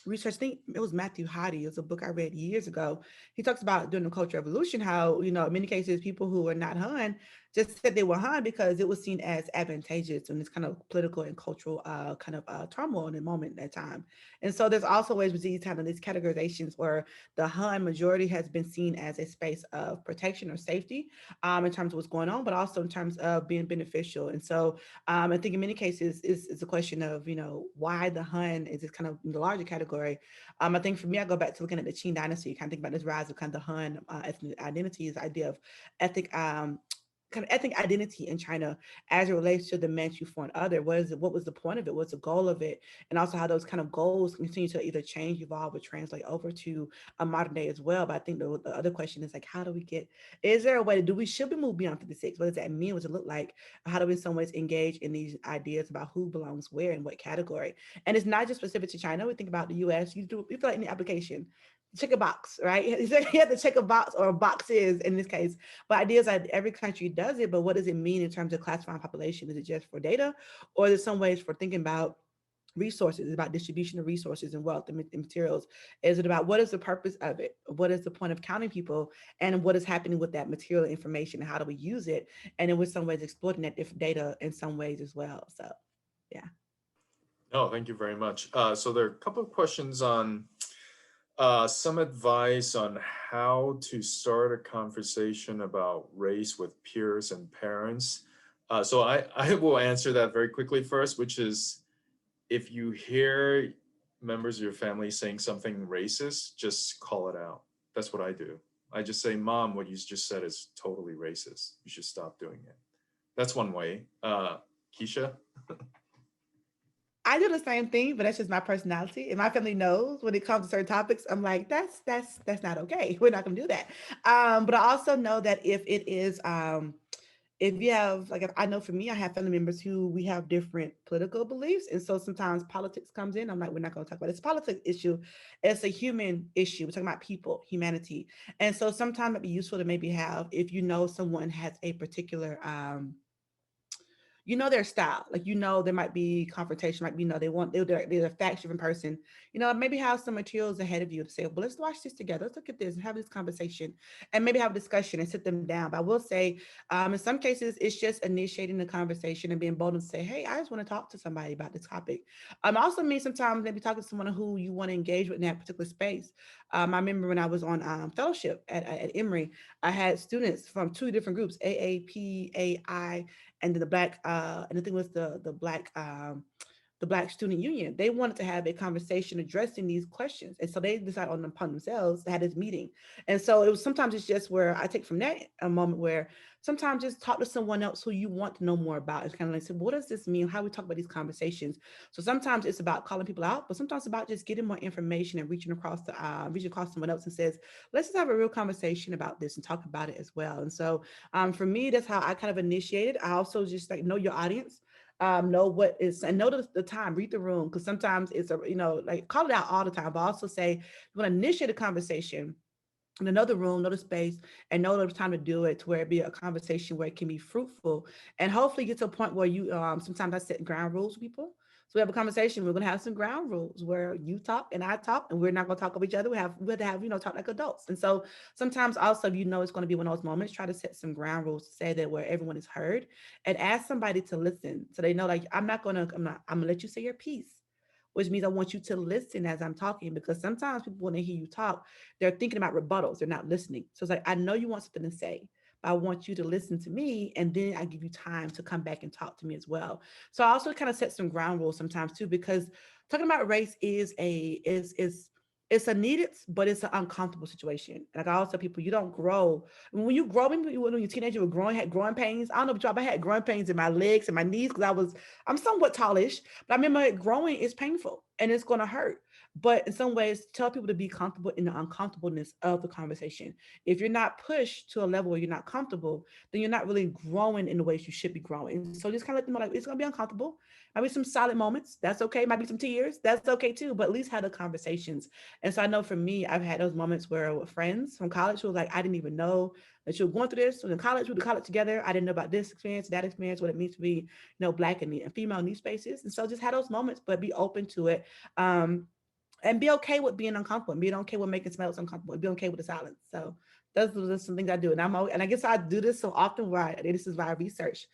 research. I think it was Matthew Hardy. It was a book I read years ago. He talks about during the Cultural Revolution how in many cases people who are not Han just said they were Han because it was seen as advantageous in this kind of political and cultural kind of turmoil in the moment at that time. And so there's also ways with these kind of these categorizations where the Han majority has been seen as a space of protection or safety in terms of what's going on, but also in terms of being beneficial. And so I think in many cases is a question of, why the Han is this kind of in the larger category. I think for me, I go back to looking at the Qing dynasty, kind of think about this rise of kind of the Han ethnic identity, this idea of ethnic kind of ethnic identity in China as it relates to the Manchu foreign other. What is it? What was the point of it? What's the goal of it? And also how those kind of goals continue to either change, evolve, or translate over to a modern day as well. But I think the other question is like, how do we get? Is there a way to do we should we move beyond 56? What does that mean? What does it look like? How do we in some ways engage in these ideas about who belongs where and what category? And it's not just specific to China. We think about the U.S. You feel like in the application check a box, right? You have to check a box or boxes in this case. But ideas that every country does it, but what does it mean in terms of classifying population? Is it just for data, or is there some ways for thinking about resources, it's about distribution of resources and wealth and materials? Is it about what is the purpose of it? What is the point of counting people? And what is happening with that material information? And how do we use it? And in some ways exploiting that different data in some ways as well. So yeah. No, thank you very much. So there are a couple of questions on some advice on how to start a conversation about race with peers and parents. So I will answer that very quickly first, which is if you hear members of your family saying something racist, just call it out. That's what I do. I just say, Mom, what you just said is totally racist. You should stop doing it. That's one way. Keisha? I do the same thing, but that's just my personality. And my family knows when it comes to certain topics, I'm like, that's not okay. We're not gonna do that. But I also know that if it is if you have like if I know for me, I have family members who we have different political beliefs. And so sometimes politics comes in. I'm like, we're not gonna talk about this politics issue. It's a human issue. We're talking about people, humanity. And so sometimes it'd be useful to maybe have if you know someone has a particular their style. Like there might be confrontation, might be they're a fact driven person. Maybe have some materials ahead of you to say, well, let's watch this together. Let's look at this and have this conversation, and maybe have a discussion and sit them down. But I will say, in some cases, it's just initiating the conversation and being bold and say, hey, I just want to talk to somebody about this topic. Also means sometimes maybe talking to someone who you want to engage with in that particular space. I remember when I was on fellowship at Emory, I had students from two different groups, AAPAI, and then the black and the thing was the Black Student Union. They wanted to have a conversation addressing these questions. And so they decided upon themselves to have this meeting. And so it was sometimes it's just where I take from that a moment where sometimes just talk to someone else who you want to know more about. It's kind of like, so what does this mean? How we talk about these conversations? So sometimes it's about calling people out, but sometimes it's about just getting more information and reaching across someone else and says, let's just have a real conversation about this and talk about it as well. And so for me, that's how I kind of initiated. I also just like know your audience, know what is, and know the time, read the room, because sometimes it's like call it out all the time, but also say you want to initiate a conversation in another room, know the space, and know the time to do it to where it be a conversation where it can be fruitful, and hopefully get to a point where you sometimes I set ground rules with people. So we have a conversation. We're gonna have some ground rules where you talk and I talk, and we're not gonna talk over each other. We have to have talk like adults. And so sometimes also it's gonna be one of those moments. Try to set some ground rules to say that where everyone is heard, and ask somebody to listen so they know like I'm gonna let you say your piece, which means I want you to listen as I'm talking, because sometimes people, when they hear you talk, they're thinking about rebuttals. They're not listening. So it's like, I know you want something to say, but I want you to listen to me. And then I give you time to come back and talk to me as well. So I also kind of set some ground rules sometimes too, because talking about race is it's a needed, but it's an uncomfortable situation. Like I always tell people, you don't grow. When you grow, when you're a teenager, you were had growing pains. I don't know about y'all, I had growing pains in my legs and my knees because I'm somewhat tallish, but I remember growing is painful and it's going to hurt. But in some ways, tell people to be comfortable in the uncomfortableness of the conversation. If you're not pushed to a level where you're not comfortable, then you're not really growing in the ways you should be growing. So just kind of let them know, like, it's going to be uncomfortable. Might be some solid moments. That's okay. Might be some tears. That's okay too. But at least have the conversations. And so I know for me, I've had those moments where with friends from college who were like, I didn't even know that you were going through this. So in college, we were college together. I didn't know about this experience, that experience, what it means to be, Black and female in these spaces. And so just have those moments, but be open to it. And be okay with being uncomfortable, and be okay with making somebody else uncomfortable, and be okay with the silence. So Those are some things I do, and and I guess I do this so often. Why this is why I research,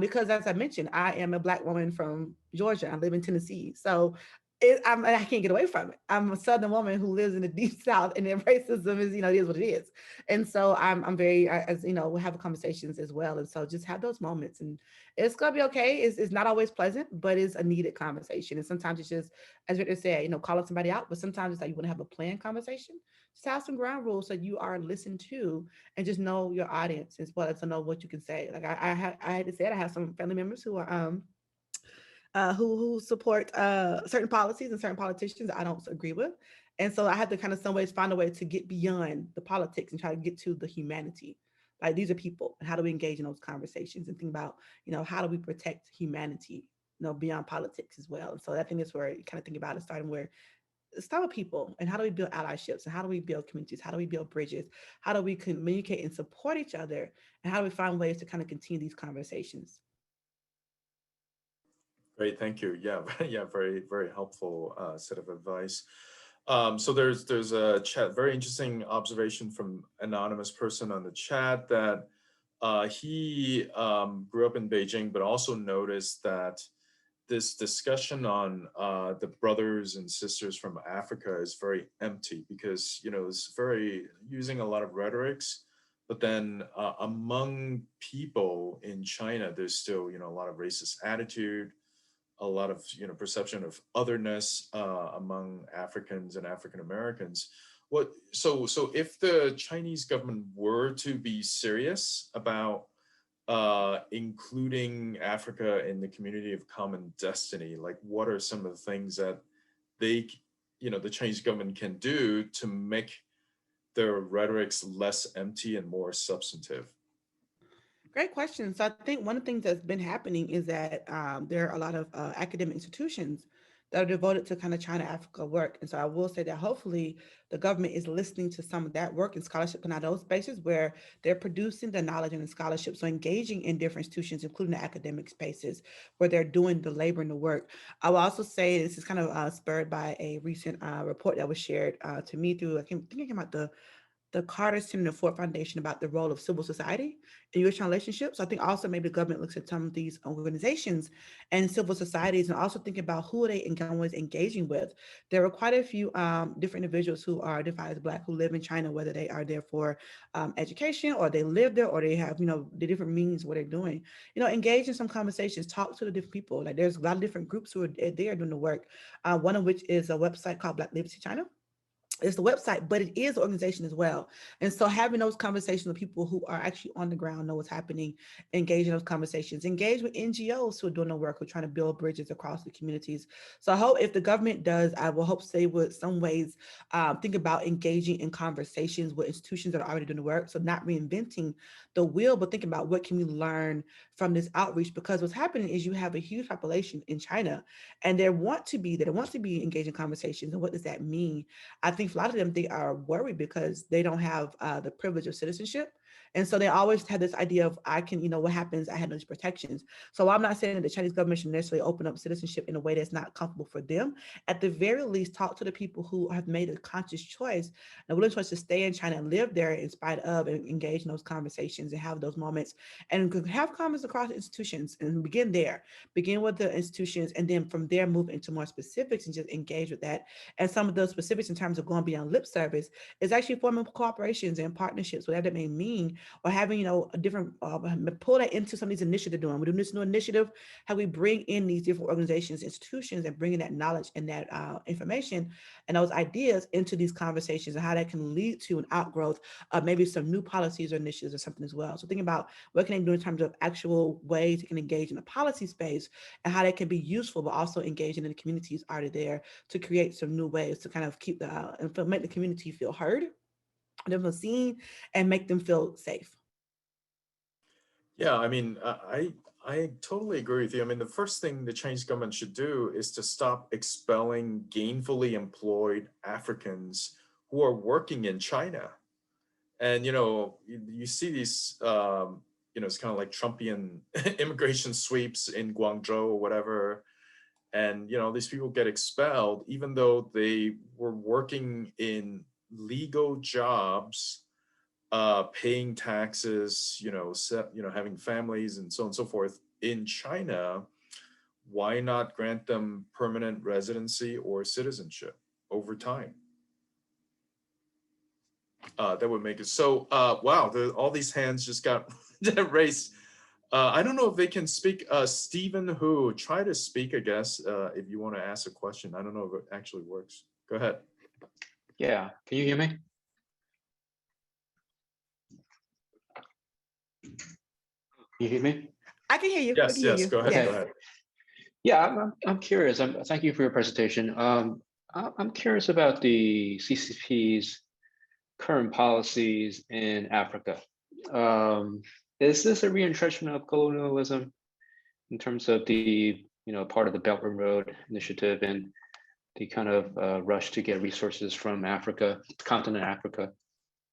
because as I mentioned, I am a Black woman from Georgia. I live in Tennessee, so I can't get away from it. I'm a Southern woman who lives in the deep South, and then racism is, it is what it is. And so I'm very, as we have conversations as well, and so just have those moments, and it's gonna be okay. It's not always pleasant, but it's a needed conversation, and sometimes it's just, as Victor said, calling somebody out, but sometimes it's like you want to have a planned conversation. Just have some ground rules so you are listened to, and just know your audience as well as to know what you can say. Like I had to say it, I have some family members who are who support certain policies and certain politicians I don't agree with, and so I had to kind of some ways find a way to get beyond the politics and try to get to the humanity. Like these are people, and how do we engage in those conversations and think about how do we protect humanity, beyond politics as well. And so I think that's where you kind of think about it, starting where start with people, and how do we build allyships, and how do we build communities, how do we build bridges, how do we communicate and support each other, and how do we find ways to kind of continue these conversations. Great, thank you. Yeah, yeah, very, very helpful set of advice. So there's a chat, very interesting observation from anonymous person on the chat that he grew up in Beijing, but also noticed that this discussion on the brothers and sisters from Africa is very empty because it's very using a lot of rhetorics, but then among people in China, there's still a lot of racist attitude, a lot of perception of otherness among Africans and African Americans. So if the Chinese government were to be serious about including Africa in the community of common destiny, like what are some of the things that they, the Chinese government can do to make their rhetorics less empty and more substantive? Great question. So I think one of the things that's been happening is that there are a lot of academic institutions that are devoted to kind of China Africa work. And so I will say that hopefully the government is listening to some of that work and scholarship in those spaces where they're producing the knowledge and the scholarship. So engaging in different institutions, including the academic spaces where they're doing the labor and the work. I will also say this is kind of spurred by a recent report that was shared to me through, think it came out the Carter Center and the Ford Foundation about the role of civil society in U.S. relationships. So I think also maybe the government looks at some of these organizations and civil societies and also think about who are they always engaging with. There are quite a few different individuals who are identified as Black who live in China, whether they are there for education or they live there or they have, the different means what they're doing. Engage in some conversations, talk to the different people. Like there's a lot of different groups who are there doing the work. One of which is a website called Black Liberty China. It's the website, but it is an organization as well. And so having those conversations with people who are actually on the ground, know what's happening, engage in those conversations, engage with NGOs who are doing the work, who are trying to build bridges across the communities. So I hope if the government does, I will hope they would some ways think about engaging in conversations with institutions that are already doing the work. So not reinventing the wheel, but think about what can we learn from this outreach, because what's happening is you have a huge population in China and they want to be engaged in conversations. And what does that mean? I think for a lot of them, they are worried because they don't have the privilege of citizenship. And so they always have this idea of, I can, what happens? I had those protections. So I'm not saying that the Chinese government should necessarily open up citizenship in a way that's not comfortable for them. At the very least, talk to the people who have made a conscious choice, a willing choice to stay in China and live there in spite of, and engage in those conversations and have those moments and have comments across institutions and begin there. Begin with the institutions and then from there move into more specifics and just engage with that. And some of those specifics in terms of going beyond lip service is actually forming cooperations and partnerships, whatever that may mean, or having, a different, pull that into some of these initiatives they're doing. We're doing this new initiative, how we bring in these different organizations, institutions, and bringing that knowledge and that information and those ideas into these conversations and how that can lead to an outgrowth of maybe some new policies or initiatives or something as well. So think about what can they do in terms of actual ways you can engage in the policy space and how that can be useful, but also engaging in the communities already there to create some new ways to kind of keep and make the community feel heard, them feel seen, and make them feel safe. Yeah, I mean, I totally agree with you. I mean, the first thing the Chinese government should do is to stop expelling gainfully employed Africans who are working in China. And you see these, it's kind of like Trumpian immigration sweeps in Guangzhou or whatever, and these people get expelled even though they were working in legal jobs paying taxes, having families and so on and so forth in China, why not grant them permanent residency or citizenship over time? That would make it so. Wow, all these hands just got raised. I don't know if they can speak. Stephen, who try to speak, I guess, if you want to ask a question. I don't know if it actually works. Go ahead. Yeah, can you hear me? You hear me? I can hear you. Yes, yes. Go ahead. Okay. Go ahead. Yeah, I'm curious. Thank you for your presentation. I'm curious about the CCP's current policies in Africa. Is this a reentrenchment of colonialism in terms of the part of the Belt and Road Initiative and the kind of rush to get resources from Africa, continent Africa?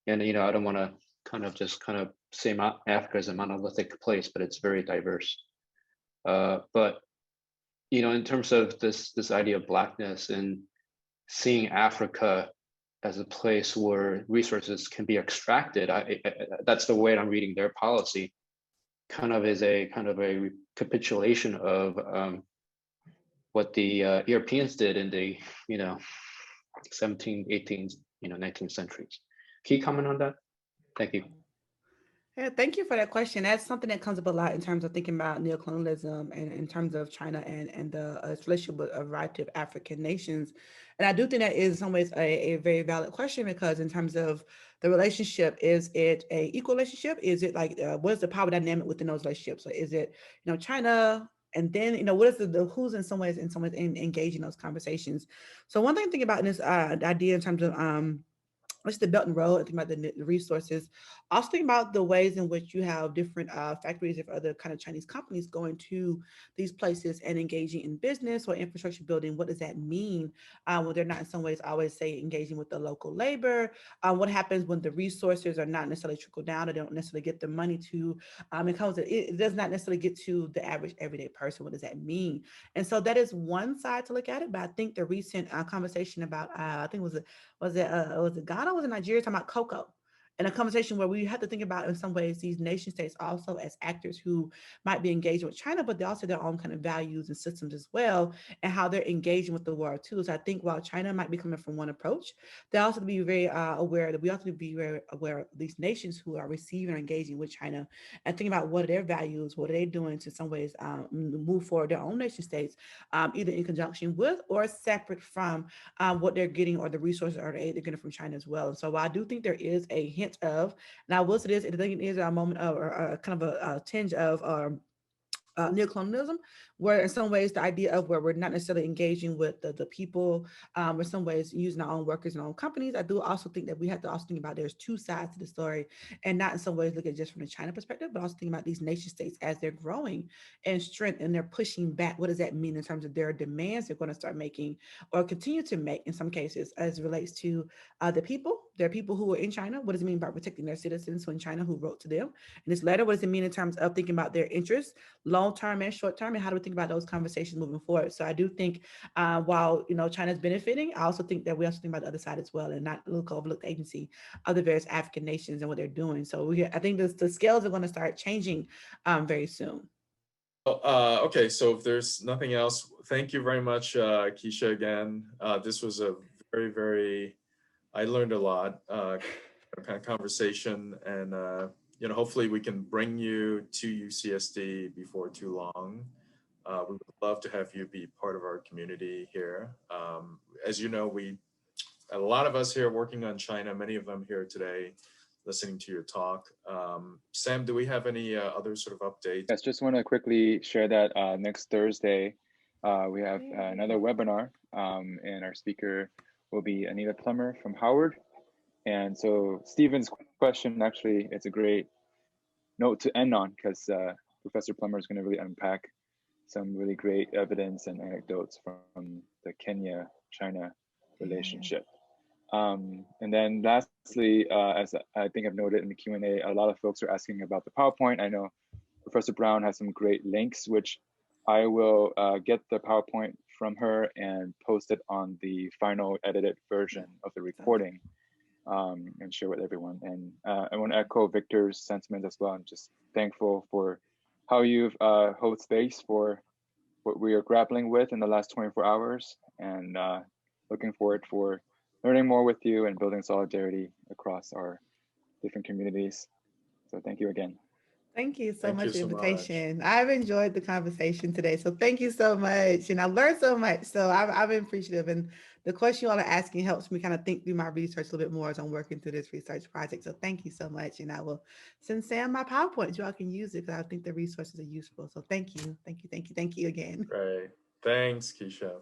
And I don't want to kind of say Africa is a monolithic place, but it's very diverse. But in terms of this idea of Blackness and seeing Africa as a place where resources can be extracted, that's the way I'm reading their policy. Kind of is a recapitulation of what the Europeans did in the 17th, 18th, 19th centuries. Can you comment on that? Thank you. Yeah, thank you for that question. That's something that comes up a lot in terms of thinking about neocolonialism and in terms of China and the relationship with a variety of African nations. And I do think that is in some ways a very valid question, because in terms of the relationship, is it a equal relationship? Is it like, what is the power dynamic within those relationships? So is it, China, and then, what is the who's in some ways engaging those conversations? So one thing I'm thinking about in this idea in terms of, what's the Belt and Road, and think about the resources. Also think about the ways in which you have different factories of other kind of Chinese companies going to these places and engaging in business or infrastructure building. What does that mean when they're not in some ways, I always say, engaging with the local labor? What happens when the resources are not necessarily trickle down, or they don't necessarily get the money to, it does not necessarily get to the average everyday person. What does that mean? And so that is one side to look at it. But I think the recent conversation about, I think was it Ghana, was it Nigeria, talking about cocoa, and a conversation where we have to think about, in some ways, these nation states also as actors who might be engaging with China, but they also have their own kind of values and systems as well, and how they're engaging with the world too. So I think while China might be coming from one approach, they also be very aware that we also be very aware of these nations who are receiving or engaging with China, and thinking about what are their values, what are they doing to some ways move forward their own nation states, either in conjunction with or separate from what they're getting, or the resources or the aid they're getting from China as well. And so while I do think there is a hint of, and I will say this, I think it is a moment of, or kind of a tinge of neocolonialism, where in some ways the idea of where we're not necessarily engaging with the people, in some ways using our own workers and our own companies. I do also think that we have to also think about there's two sides to the story, and not in some ways look at just from the China perspective, but also think about these nation states as they're growing in strength and they're pushing back. What does that mean in terms of their demands they're going to start making, or continue to make in some cases, as it relates to the people? There are people who are in China. What does it mean by protecting their citizens who in China who wrote to them in this letter? What does it mean in terms of thinking about their interests, long term and short term, and how do we think about those conversations moving forward? So I do think while China's benefiting, I also think that we also think about the other side as well, and not overlook the agency of the various African nations and what they're doing. So I think the scales are going to start changing very soon. Okay, so if there's nothing else, thank you very much, Keisha, again. This was a very, very, I learned a lot, kind of conversation, and hopefully we can bring you to UCSD before too long. We would love to have you be part of our community here. As you know, a lot of us here working on China, many of them here today, listening to your talk. Sam, do we have any other sort of updates? Yes, just want to quickly share that next Thursday, we have another webinar, and our speaker will be Anita Plummer from Howard. And so Stephen's question, actually, it's a great note to end on, because Professor Plummer is going to really unpack some really great evidence and anecdotes from the Kenya-China relationship. And then lastly, as I think I've noted in the Q&A, a lot of folks are asking about the PowerPoint. I know Professor Brown has some great links, which I will get the PowerPoint from her and post it on the final edited version of the recording. and share with everyone. And I want to echo Victor's sentiments as well. I'm just thankful for how you've held space for what we are grappling with in the last 24 hours, and looking forward for learning more with you and building solidarity across our different communities. So thank you again. Thank you so Thank much you for the so much. invitation. I've enjoyed the conversation today. So thank you so much. And I learned so much. So I've been appreciative. And the question you all are asking helps me kind of think through my research a little bit more as I'm working through this research project. So thank you so much. And I will send Sam my PowerPoint. You all can use it because I think the resources are useful. So thank you. Thank you. Thank you. Thank you again. Right. Thanks, Keisha.